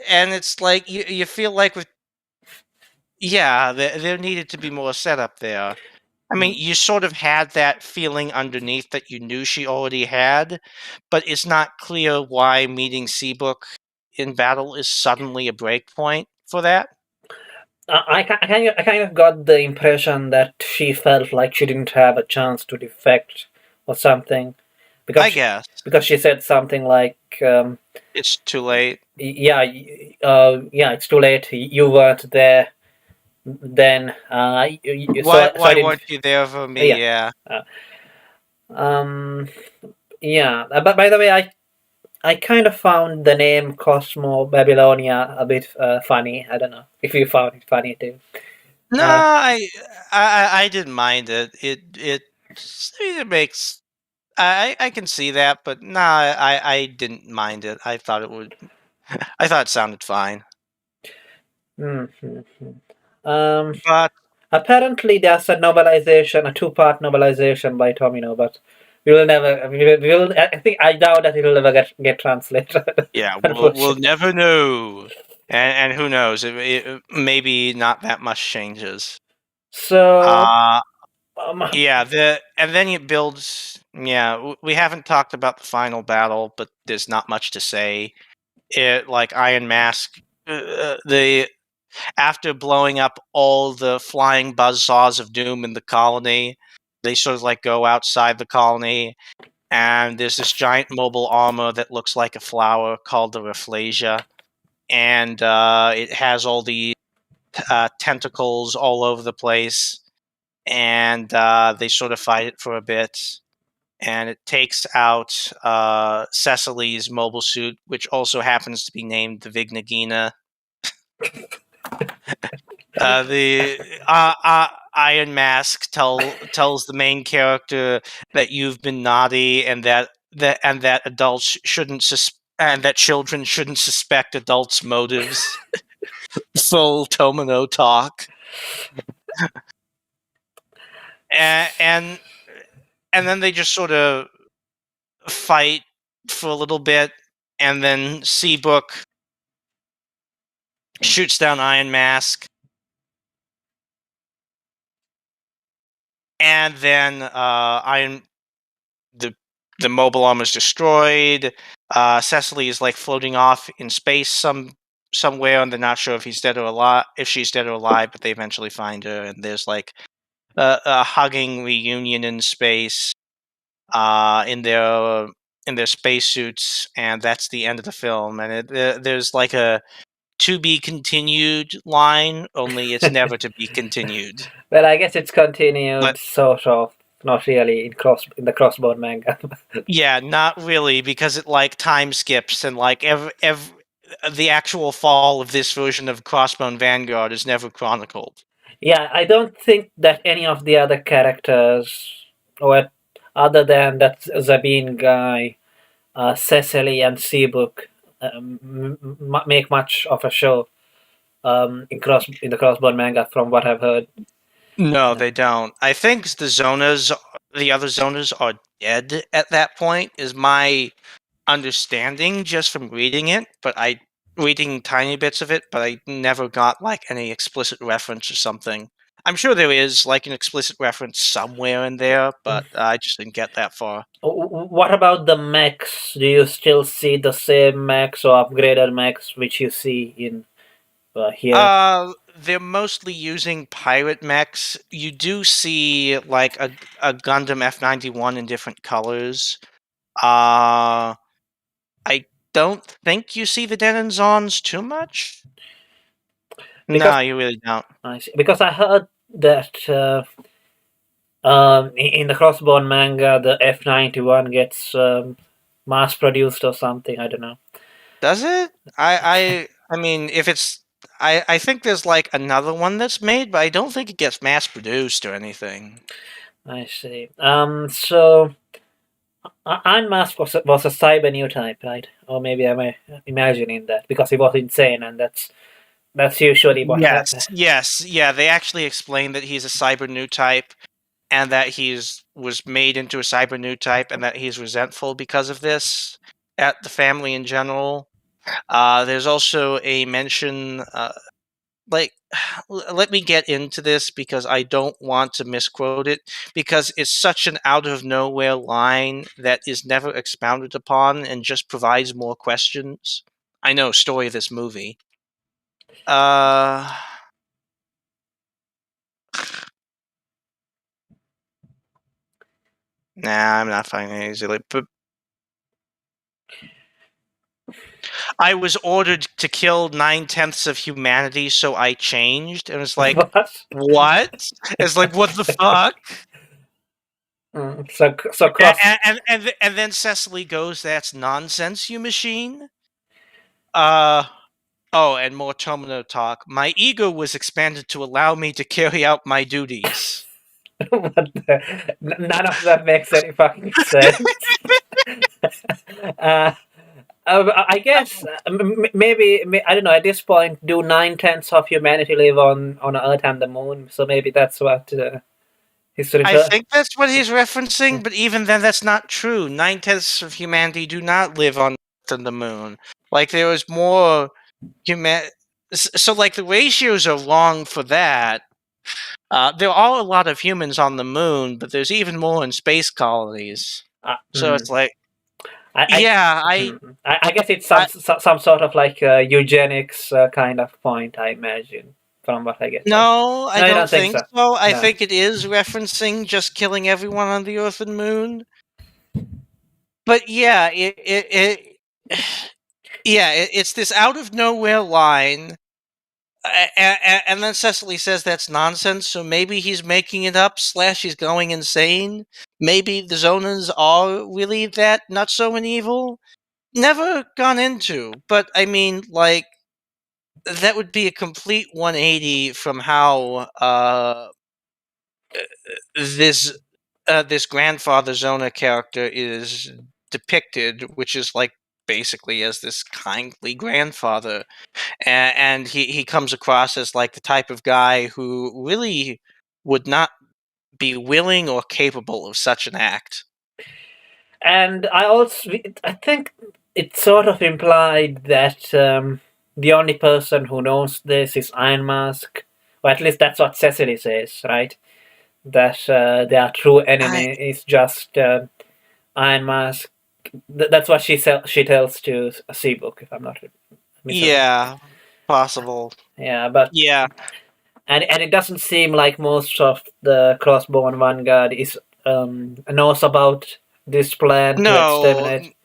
and it's like you feel like with yeah, there needed to be more setup there. I mean, you sort of had that feeling underneath that you knew she already had, but it's not clear why meeting Seabook in battle is suddenly a breakpoint for that. I kind of got the impression that she felt like she didn't have a chance to defect or something, because I guess because she said something like, it's too late. "Yeah, yeah, it's too late. You weren't there then. So I Why didn't. weren't you there for me? Yeah. Yeah. Uh, um. Yeah. But by the way, I kind of found the name Cosmo Babylonia a bit funny. I don't know if you found it funny too. No, Uh, I didn't mind it. It makes I can see that, but nah, I didn't mind it. I thought it would. I thought it sounded fine. mm-hmm. Um, But Apparently, there's a novelization, a two-part novelization by Tomino, but we will never. We will. I think I doubt that it will ever get translated. yeah, we'll Unfortunately. never know. And who knows? Maybe not that much changes. So, Uh um, yeah, and then it builds. Yeah, we haven't talked about the final battle, but there's not much to say. It like Iron Mask, the after blowing up all the flying buzzsaws of doom in the colony, they sort of like go outside the colony, and there's this giant mobile armor that looks like a flower called the Rafflesia, and it has all the tentacles all over the place, and they sort of fight it for a bit. And it takes out Cecily's mobile suit, which also happens to be named the Vignagina. The Iron Mask tells the main character that you've been naughty, and that adults shouldn't and that children shouldn't suspect adults' motives. Full Tomino talk, and and then they just sort of fight for a little bit, and then Seabook shoots down Iron Mask, and then the the mobile arm is destroyed. Cecily is like floating off in space somewhere, and they're not sure if he's dead or alive, if she's dead or alive. But they eventually find her, and there's like a hugging reunion in space, in their spacesuits, and that's the end of the film. And there's like a to be continued line, only it's never to be continued. well, I guess it's continued, But sort of, not really in the Crossbone manga. yeah, not really, because it like time skips and like every the actual fall of this version of Crossbone Vanguard is never chronicled. Yeah, I don't think that any of the other characters, or other than that Zabine guy, Cecily and Seabook, make much of a show in the Crossbone manga, from what I've heard. No, Yeah. they don't. I think the other Zonas are dead at that point, is my understanding just from reading it, but I reading tiny bits of it, but I never got like any explicit reference or something. I'm sure there is like an explicit reference somewhere in there, but I just didn't get that far. What about the mechs? Do you still see the same mechs or upgraded mechs which you see in here? They're mostly using pirate mechs. You do see like a Gundam F91 in different colors. I don't think you see the Denizons too much. Because No, you really don't. I see, because I heard that in the Crossbone manga, the F91 gets mass produced or something. I don't know. Does it? I mean, if it's, I think there's like another one that's made, but I don't think it gets mass produced or anything. I see. So Iron Mask was a cyber new type, right? Or maybe I'm imagining that because he was insane, and that's usually what happens. Yes, yeah. They actually explain that he's a cyber new type, and that he's was made into a cyber new type, and that he's resentful because of this at the family in general. There's also a mention, like, let me get into this because I don't want to misquote it because it's such an out of nowhere line that is never expounded upon and just provides more questions. I know, story of this movie. Uh, nah, I'm not finding it easily. But I was ordered to kill 9/10 of humanity, so I changed. And it's like, What? what? It's like, what the fuck? So cross. And then Cecily goes, "That's nonsense, you machine." Uh oh, and more Tomino talk. My ego was expanded to allow me to carry out my duties. What none of that makes any fucking sense. uh, I guess maybe I don't know. At this point, do 9/10 of humanity live on Earth and the Moon? So maybe that's what he's I referring. think that's what he's referencing, but even then, that's not true. 9/10 of humanity do not live on Earth and the Moon. Like there was more human. So like the ratios are wrong for that. There are a lot of humans on the moon, but there's even more in space colonies. So it's like, I, yeah, I guess it's I some sort of like eugenics kind of point. I imagine from what I get. no, I No, I don't don't think think so. so. I No. think it is referencing just killing everyone on the Earth and Moon. But yeah, it's this out of nowhere line. And then Cecily says that's nonsense, so maybe he's making it up, slash he's going insane. Maybe the Zonas are really that not so and evil. Never gone into, but I mean, like, that would be a complete 180 from how this this grandfather Zona character is depicted, which is like basically as this kindly grandfather, and he comes across as like the type of guy who really would not be willing or capable of such an act. And I think it sort of implied that the only person who knows this is Iron Mask, or at least that's what Cecily says, right? That their true I enemy is just Iron Mask. That's what she tells to Seabook, if I'm not mistaken. Yeah, possible. Yeah, but Yeah, and it doesn't seem like most of the Crossbone Vanguard is knows about this plan to no, exterminate.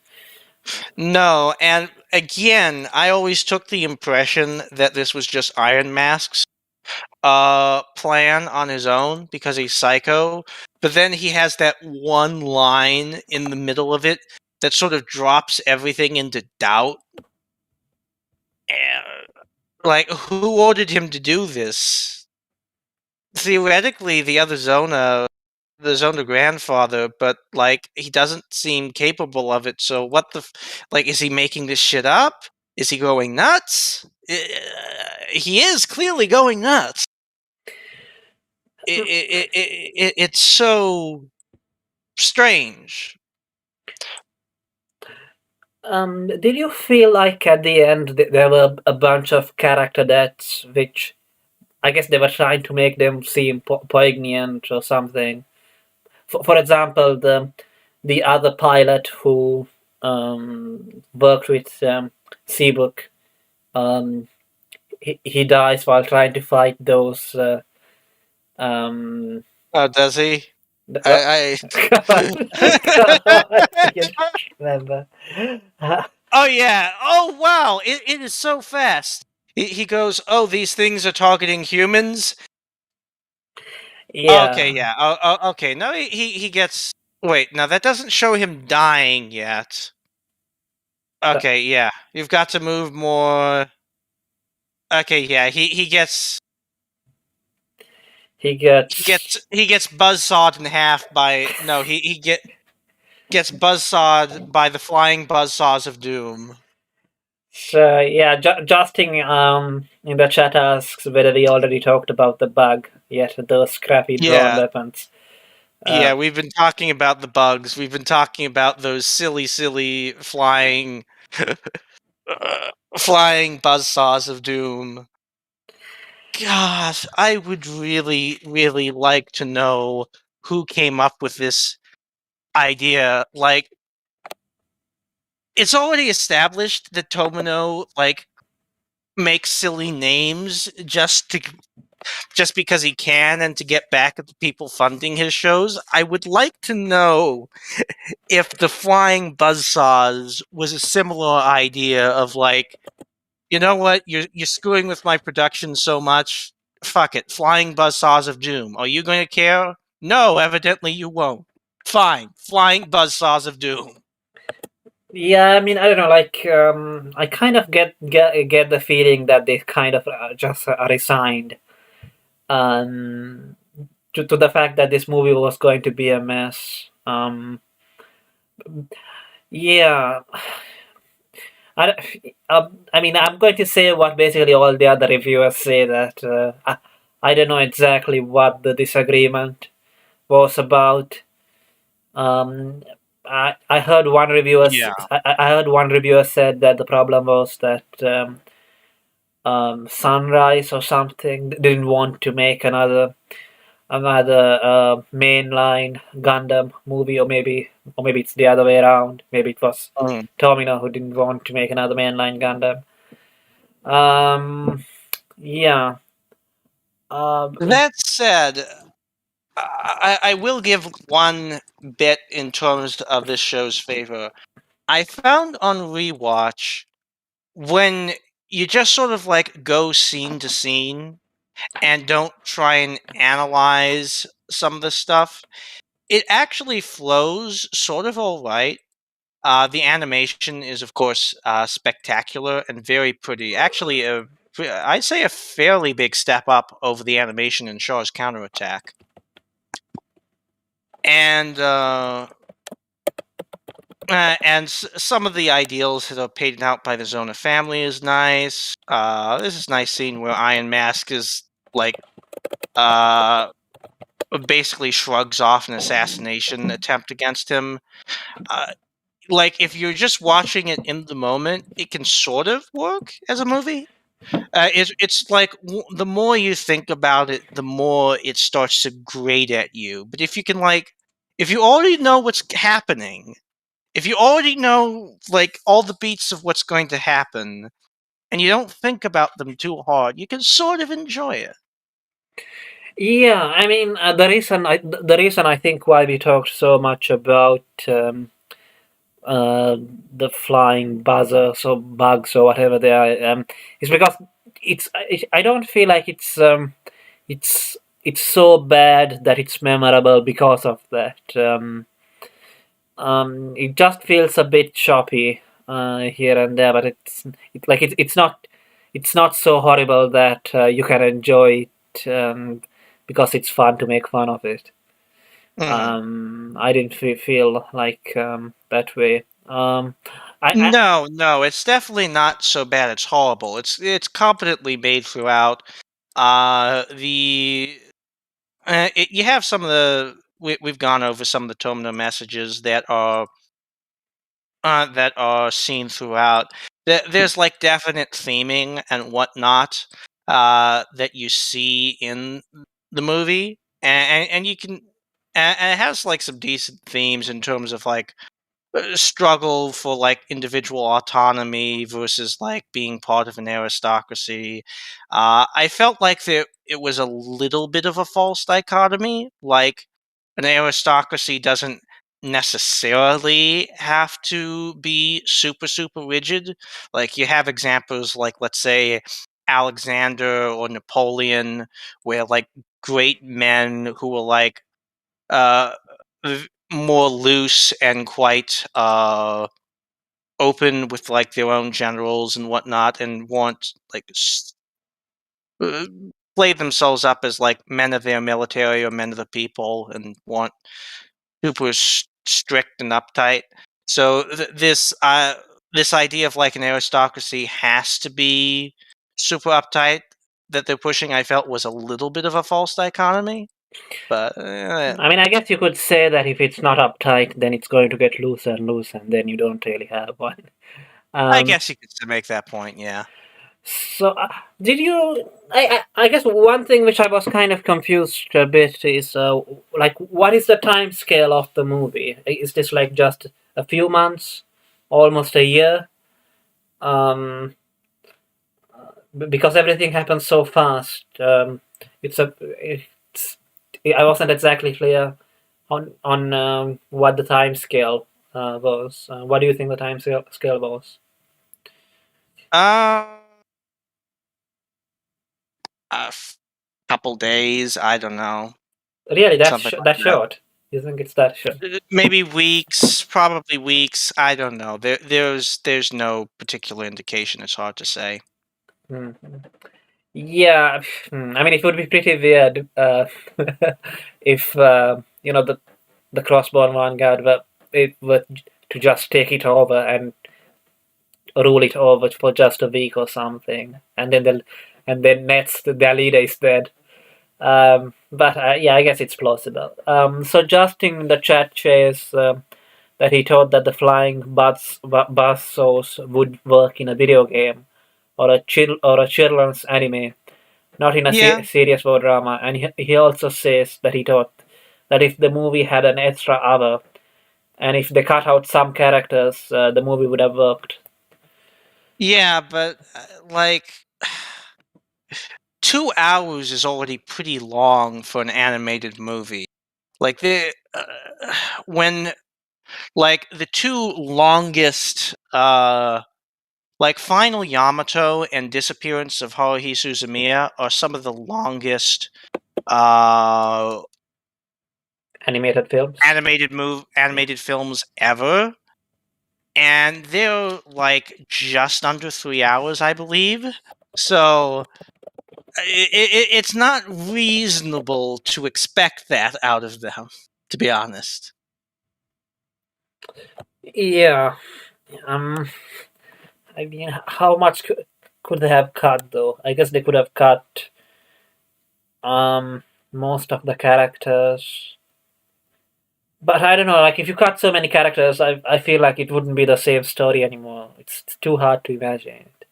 no, and again, I always took the impression that this was just Iron Mask's plan on his own because he's psycho. But then he has that one line in the middle of it that sort of drops everything into doubt. And, like, who ordered him to do this? Theoretically, the Zona grandfather, but like he doesn't seem capable of it. So what the like? Is he making this shit up? Is he going nuts? He is clearly going nuts. It's so strange. Did you feel like at the end there were a bunch of character deaths, which I guess they were trying to make them seem poignant or something? For example, the other pilot who worked with Seabrook, um, he dies while trying to fight those. Um, Oh, does he? what? I. Come on, come on, I can't remember. Oh yeah. Oh wow. It is so fast. He goes, "Oh, these things are targeting humans." Okay, Yeah, yeah. Okay. No, he gets. Wait, now that doesn't show him dying yet. but Okay, yeah. You've got to move more. Okay, yeah. he gets. He gets buzzsawed in half by no. Gets buzzsawed by the flying buzzsaws of doom. So yeah, Justin in the chat asks whether we already talked about the bug yet. Those scrappy drawn Yeah, weapons. Uh, yeah. We've been talking about the bugs. We've been talking about those silly flying, flying buzzsaws of doom. Gosh, I would really like to know who came up with this idea. Like, it's already established that Tomino makes silly names just because he can and to get back at the people funding his shows. I would like to know if the flying buzzsaws was a similar idea of like, you know what, you're screwing with my production so much. Fuck it, flying buzzsaws of doom. Are you going to care? No, evidently you won't. Fine, flying buzzsaws of doom. yeah, I mean, I don't know. Like, I kind of get the feeling that they kind of just resigned um, to the fact that this movie was going to be a mess. Yeah, I mean, I'm going to say what basically all the other reviewers say that I don't know exactly what the disagreement was about. Um, I heard one reviewer Yeah. I heard one reviewer said that the problem was that Sunrise or something didn't want to make another mainline Gundam movie, or maybe it's the other way around. Maybe it was Mm. Tomino who didn't want to make another mainline Gundam. Yeah. Um, That said, I will give one bit in terms of this show's favor. I found on rewatch when you just sort of like go scene to scene and don't try and analyze some of the stuff, it actually flows sort of all right. The animation is, of course, spectacular and very pretty. Actually, I'd say a fairly big step up over the animation in Shaw's Counterattack. And some of the ideals that are painted out by the Zona family is nice. This is a nice scene where Iron Mask is like uh, basically shrugs off an assassination attempt against him. Uh, like if you're just watching it in the moment, it can sort of work as a movie. It's like the more you think about it, the more it starts to grate at you. But if you can if you already know what's happening, if you already know like all the beats of what's going to happen, and you don't think about them too hard, you can sort of enjoy it. yeah, I mean, the reason I think why we talked so much about the flying buzzers or bugs or whatever they are is because I don't feel like it's it's so bad that it's memorable because of that. It just feels a bit choppy here and there, but it's not so horrible that you can enjoy it because it's fun to make fun of it. Mhm. I didn't feel like that way. I No, no, it's definitely not so bad. It's horrible. It's competently made throughout. The you have some of the we've gone over some of the Tomino messages that are that are seen throughout. There's like definite theming and whatnot that you see in the movie, and you can, and it has like some decent themes in terms of like struggle for like individual autonomy versus like being part of an aristocracy. I felt like it was a little bit of a false dichotomy. Like an aristocracy doesn't necessarily have to be super rigid. Like you have examples like, let's say, Alexander or Napoleon, where like great men who were like uh more loose and quite open with like their own generals and whatnot, and want like uh, play themselves up as like men of their military or men of the people, and want super strict and uptight. So this idea of like an aristocracy has to be super uptight that they're pushing, I felt was a little bit of a false dichotomy. But I mean, I guess you could say that if it's not uptight, then it's going to get looser and looser, and then you don't really have one. I Um, guess you could make that point, yeah. so, did you? I guess one thing which I was kind of confused a bit is like, what is the time scale of the movie? Is this like just a few months, almost a year? Um, because everything happens so fast. It's a. It's. I wasn't exactly clear on what the time scale was. What do you think the time scale was? Uh, a couple days, I don't know, Really, something that like short? You think it's that short? that. Maybe weeks, probably weeks. I don't know. There's no particular indication. It's hard to say. Mhm. Yeah, I mean, it would be pretty weird if the crossbone vanguard were to just take it over and rule it over for just a week or something, and then next their leader is dead. But yeah, I guess it's plausible. So Justin in the chat says that he thought that the flying buzz saws would work in a video game or a children's anime, not in a Yeah, serious war drama. And he also says that he thought that if the movie had an extra hour and if they cut out some characters, the movie would have worked. yeah, but like 2 hours is already pretty long for an animated movie. Like when like the two longest like Final Yamato and Disappearance of Haruhi Suzumiya are some of the longest uh Animated films. animated films ever, and they're like just under 3 hours, I believe. So it's not reasonable to expect that out of them, to be honest. Yeah. Um. I mean, how much could they have cut though? I guess they could have cut um most of the characters. But I don't know, like if you cut so many characters, I feel like it wouldn't be the same story anymore. It's too hard to imagine it.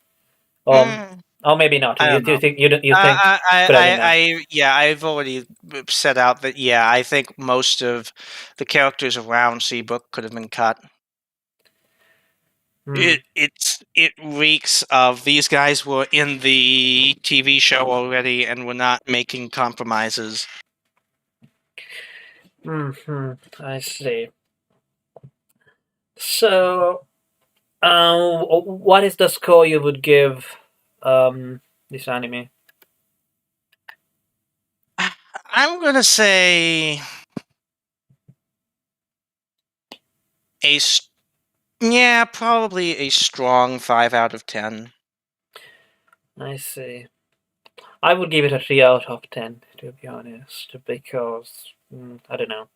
Or Mm, or maybe not. I don't You know. think you think it could have been done? Yeah, I've already set out that, yeah, I think most of the characters around Seabrook could have been cut. Hmm. It reeks of these guys were in the TV show already and were not making compromises. Hmm. I see. So, what is the score you would give this anime? I'm gonna say a yeah, probably a strong 5 out of 10. I see. I would give it a 3 out of 10, to be honest, because I don't know.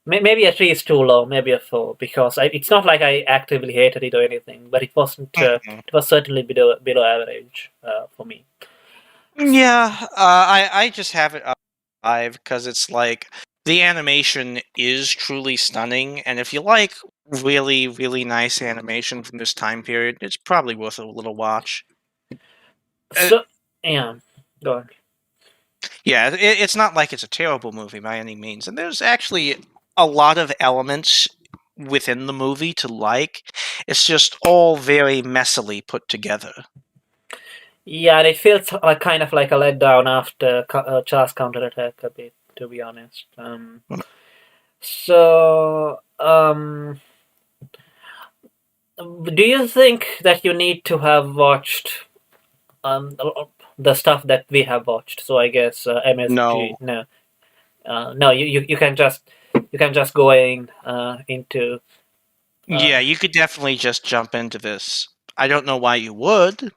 Maybe a 3 is too low. Maybe a 4, because it's not like I actively hated it or anything, but it wasn't. Mhm. It was certainly below average for me. Yeah, I just have it up 5 because it's like the animation is truly stunning, and if you like really, really nice animation from this time period. It's probably worth a little watch. Uh, So yeah, go on. yeah, it's not like it's a terrible movie by any means, and there's actually a lot of elements within the movie to like. It's just all very messily put together. Yeah, and it feels like kind of like a letdown after Charles counterattack a bit, to be honest. So, do you think that you need to have watched um, the stuff that we have watched? So I guess MSG. No. No, no. You can just go in into. Yeah, you could definitely just jump into this. I don't know why you would,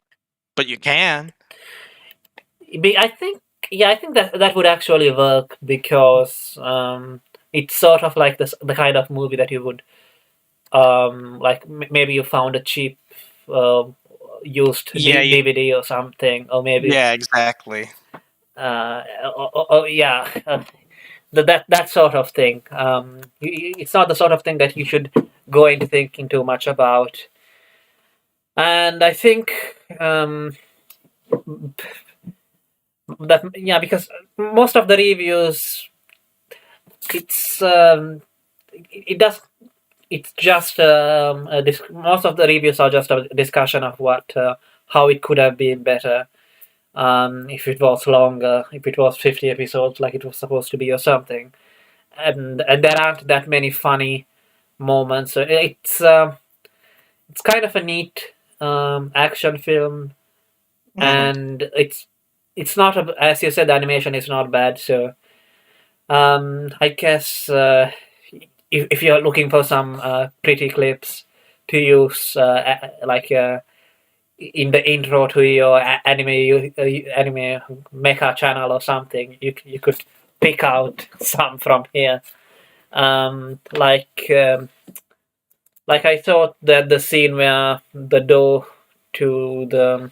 but you can. I think I think that that would actually work because it's sort of like the kind of movie that you would like maybe you found a cheap uh, used Yeah, DVD or something, or maybe yeah, exactly. yeah, that sort of thing. It's not the sort of thing that you should go into thinking too much about. And I think that yeah, because most of the reviews, it's it does it's just most of the reviews are just a discussion of what how it could have been better if it was longer, if it was 50 episodes like it was supposed to be or something. And there aren't that many funny moments. So it's kind of a neat action film, Hmm. and it's not as you said, the animation is not bad. So I guess if you're looking for some pretty clips to use, like in the intro to your anime mecha channel or something, you could pick out some from here. Um, like um, like I thought that the scene where the door to the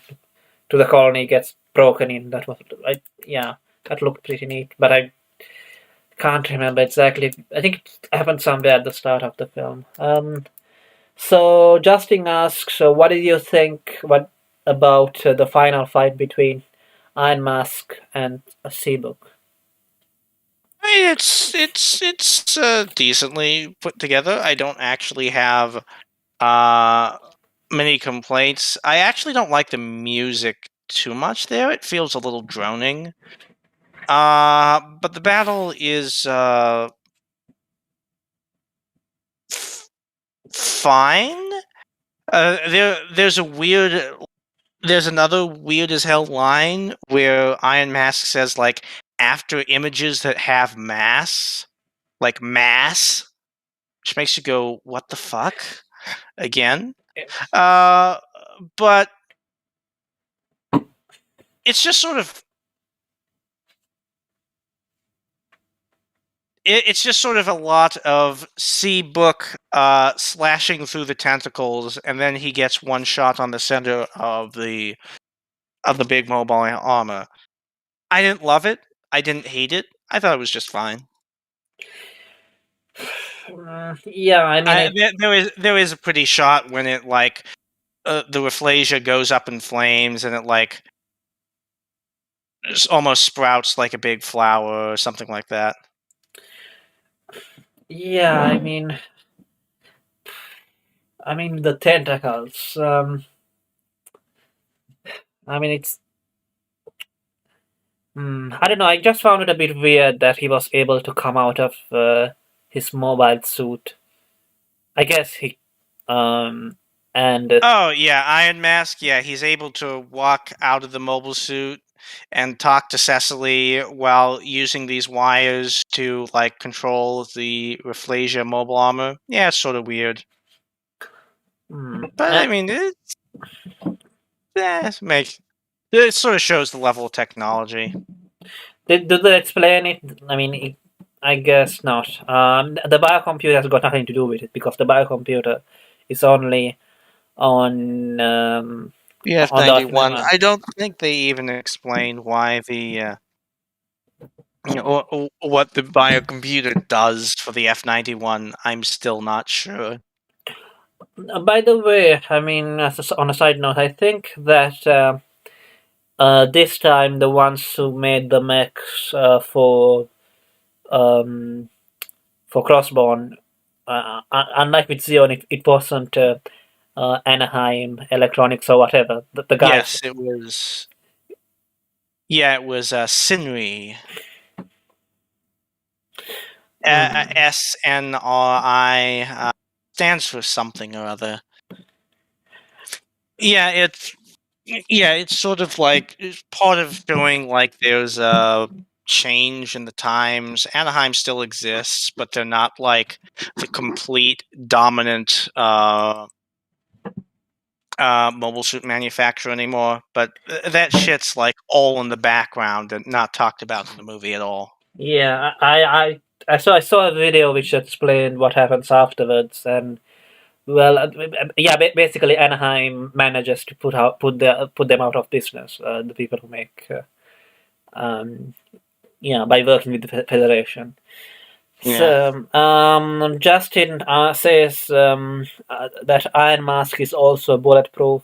colony gets broken in, that was like, yeah, that looked pretty neat. But I can't remember exactly. I think it happened somewhere at the start of the film. So Justin asks, so what did you think? What about the final fight between Iron Mask and a Seabook? It's decently put together. I don't actually have uh many complaints. I actually don't like the music too much there. It feels a little droning. But the battle is fine. There's another weird as hell line where Iron Mask says like after images that have mass, like mass, which makes you go, what the fuck? Again. Uh but it's just sort of it's just sort of a lot of Book slashing through the tentacles, and then he gets one shot on the center of the big mobile armor. I didn't love it. I didn't hate it. I thought it was just fine. Yeah, I mean There is a pretty shot when it like the Rafflesia goes up in flames and it like almost sprouts like a big flower or something like that. yeah, I mean the tentacles. I mean it's I don't know. I just found it a bit weird that he was able to come out of his mobile suit. I guess he and Oh yeah, Iron Mask. Yeah, he's able to walk out of the mobile suit and talk to Cecily while using these wires to like control the Rafflesia mobile armor. Yeah, it's sort of weird, mm, but I mean, makes it sort of shows the level of technology. did they explain it? I mean, I guess not. The biocomputer has got nothing to do with it because the biocomputer is only on The on the F91. F91. I don't think they even explain why the what the biocomputer does for the F91. I'm still not sure. By the way, I mean, on a side note, I think that this time the ones who made the mechs um, for Crossbone, unlike with Xeon, it wasn't Anaheim Electronics or whatever. The guys. Yes, it was. Yeah, it was Sinri. Mm, SNRI stands for something or other. Yeah, it's sort of like it's part of showing like there's a change in the times. Anaheim still exists, but they're not like the complete dominant mobile suit manufacturer anymore. But that shit's like all in the background and not talked about in the movie at all. yeah, I saw a video which explained what happens afterwards, and well, yeah, basically Anaheim manages to put them out of business. The people who make, um, yeah, by working with the Federation. Yeah. So, Justin says that Iron Mask is also bulletproof,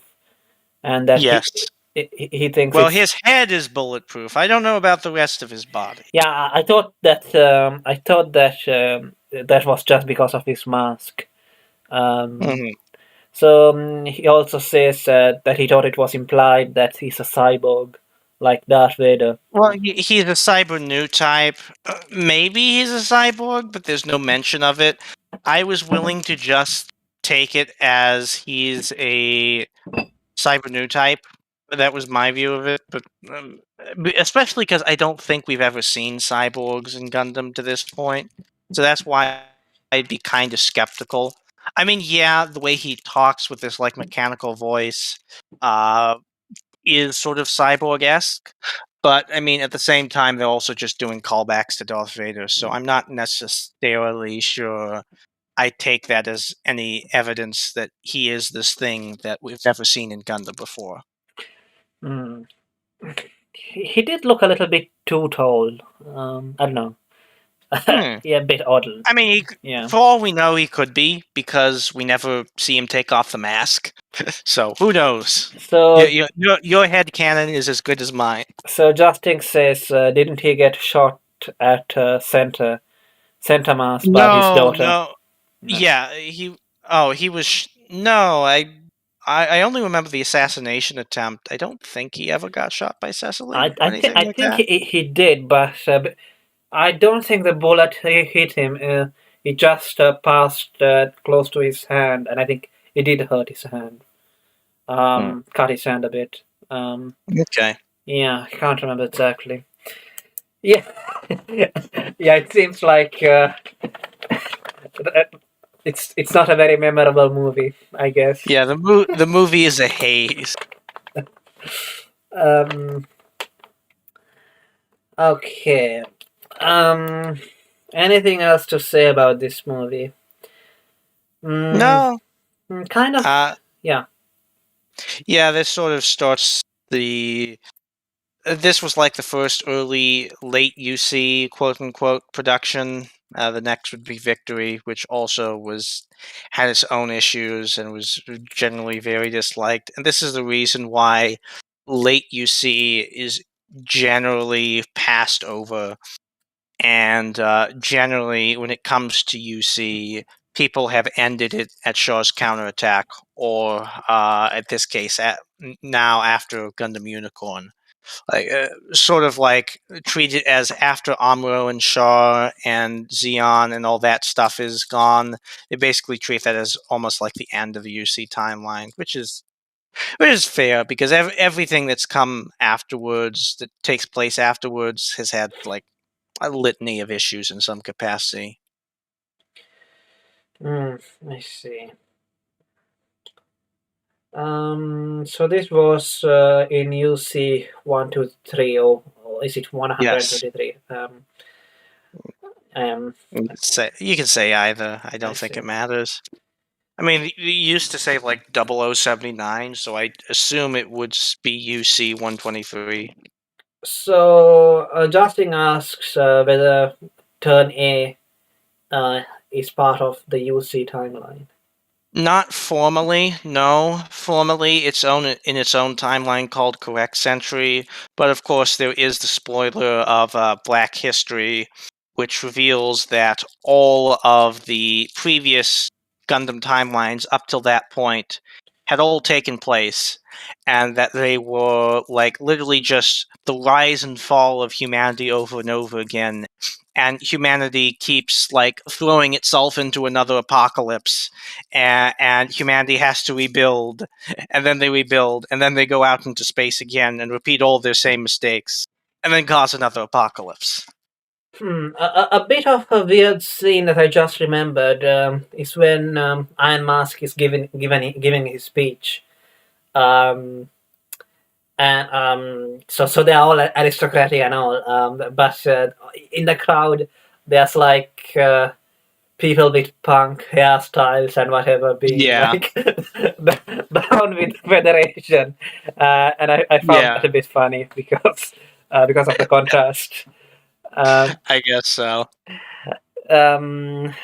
and that Yes. he thinks Well, it's. his head is bulletproof. I don't know about the rest of his body. Yeah, I thought that that was just because of his mask. Um, Mhm. so he also says that he thought it was implied that he's a cyborg, like Darth Vader. Well, he's a cyber new type. Maybe he's a cyborg, but there's no mention of it. I was willing to just take it as he's a cyber new type. That was my view of it, but especially because I don't think we've ever seen cyborgs in Gundam to this point, so that's why I'd be kind of skeptical. I mean, yeah, the way he talks with this like mechanical voice, uh, is sort of cyborg-esque, but I mean, at the same time, they're also just doing callbacks to Darth Vader, so I'm not necessarily sure I take that as any evidence that he is this thing that we've never seen in Gundam before. Mm. He did look a little bit too tall. I don't know. Hmm. Yeah, a bit odd. I mean, Yeah. for all we know, he could be because we never see him take off the mask. So who knows? So Your head canon is as good as mine. so Justin says, didn't he get shot at center mass by his No, daughter? no. No. Yeah, he. Oh, he was. No, I only remember the assassination attempt. I don't think he ever got shot by Cecily or anything I like think that. he did, but I don't think the bullet hit him. It just passed close to his hand, and I think it did hurt his hand. Hmm. Cut his hand a bit. Um, Okay. yeah, I can't remember exactly. Yeah, yeah. It seems like it's not a very memorable movie, I guess. Yeah, the movie is a haze. Um, okay. Um, anything else to say about this movie? Mm, No. kind of. Uh, Yeah. yeah, this sort of starts the. This was like the first early late UC quote unquote production. The next would be Victory, which also was had its own issues and was generally very disliked. And this is the reason why late UC is generally passed over. And generally, when it comes to UC, people have ended it at Shaw's counterattack, or at this case, now after Gundam Unicorn, like sort of like treat it as after Amuro and Shaw and Xeon and all that stuff is gone. They basically treat that as almost like the end of the UC timeline, which is fair because everything that's come afterwards, that takes place afterwards, has had like a litany of issues in some capacity. I see. So this was in UC 123, or is it Yes, 123? Um, you can say either. I I don't think see. it matters. I mean, you used to say like 0079, so I assume it would be UC 123. So Justin asks whether Turn A is part of the UC timeline. Not formally, no. Formally, its own in its own timeline called Correct Century, but of course there is the spoiler of Black History, which reveals that all of the previous Gundam timelines up till that point had all taken place, and that they were like literally just the rise and fall of humanity over and over again, and humanity keeps like throwing itself into another apocalypse, and humanity has to rebuild, and then they rebuild, and then they go out into space again and repeat all their same mistakes, and then cause another apocalypse. A bit of a weird scene that I just remembered is when Iron Mask is giving his speech, um, and so they're all aristocratic and all, but in the crowd there's like people with punk hairstyles and whatever being Yeah, like down with Federation, and I found yeah, that a bit funny because of the contrast. Um, I guess so. um,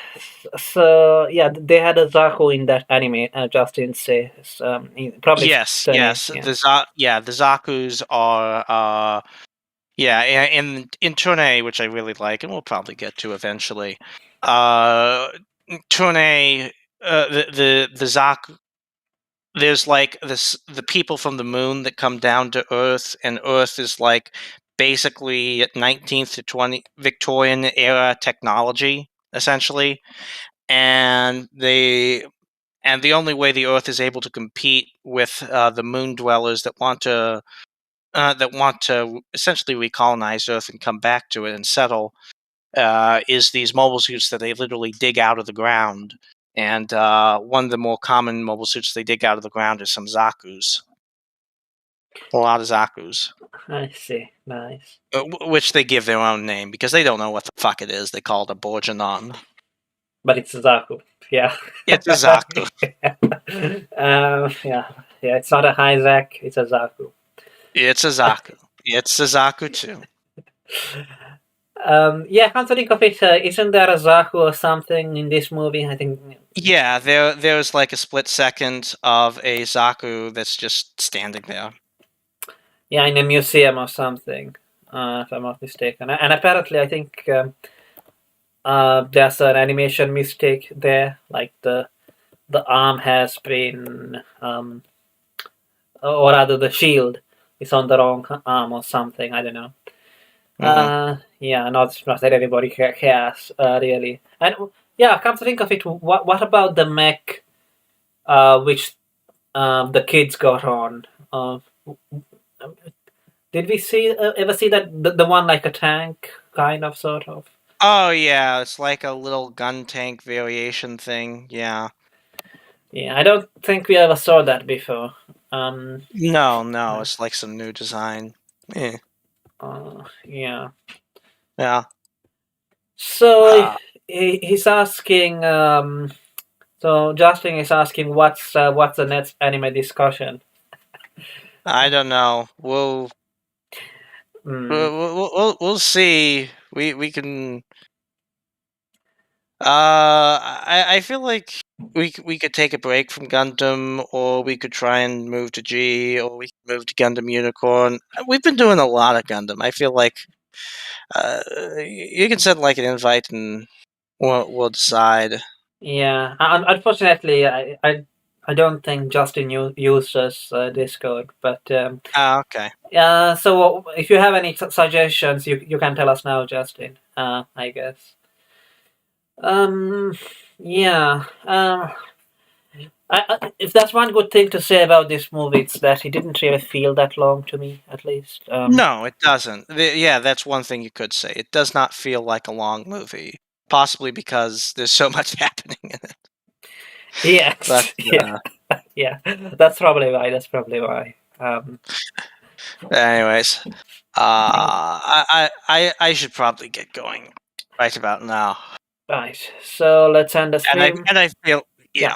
so yeah, they had a Zaku in that anime. Just didn't say. Probably it's Yes, Tony. yes. Yeah, The Zaku's are yeah, in Tournay, which I really like, and we'll probably get to eventually. Uh, Tournay, the Zaku. There's like the people from the moon that come down to Earth, and Earth is like basically 19th to 20 Victorian era technology, essentially, and the only way the Earth is able to compete with the moon dwellers that want to essentially recolonize Earth and come back to it and settle is these mobile suits that they literally dig out of the ground. And one of the more common mobile suits they dig out of the ground is some Zaku's. A lot of Zaku's. I see. Nice, Which they give their own name because they don't know what the fuck it is. They call it a Borjanon. but it's Zaku. Yeah. It's a Zaku. Yeah, yeah. It's not a Hyzak. It's a Zaku. It's a Zaku. It's a Zaku too. Yeah, I can't think of it. Isn't there a Zaku or something in this movie? I think. Yeah, there's like a split second of a Zaku that's just standing there. Yeah, in a museum or something, if I'm not mistaken. And apparently, I think there's an animation mistake there. Like the arm has been, or rather, the shield is on the wrong arm or something. I don't know. Hmm. Yeah, not that anybody cares really. And yeah, come to think of it, what about the mech which the kids got on? Did we see ever see that the one like a tank kind of sort of? Oh yeah, it's like a little gun tank variation thing. Yeah. Yeah, I don't think we ever saw that before. No, no, it's like some new design. Eh, Yeah. yeah. So Uh, he's asking. So Justin is asking, what's the next anime discussion? I don't know. Hmm. We'll see. We can. I feel like we could take a break from Gundam, or we could try and move to G, or we could move to Gundam Unicorn. We've been doing a lot of Gundam. I feel like you can send like an invite, and we'll decide. Yeah. Unfortunately, I don't think Justin uses Discord, but Ah, okay. so if you have any suggestions, you can tell us now, Justin. I guess. Um. Yeah. If that's one good thing to say about this movie, it's that it didn't really feel that long to me, at least. No, it doesn't. Yeah, that's one thing you could say. It does not feel like a long movie, possibly because there's so much happening in it. But Yes. Yeah. Yeah. That's probably why. That's probably why. anyways, Yeah. I should probably get going right about now. Right. So let's end the stream. And I feel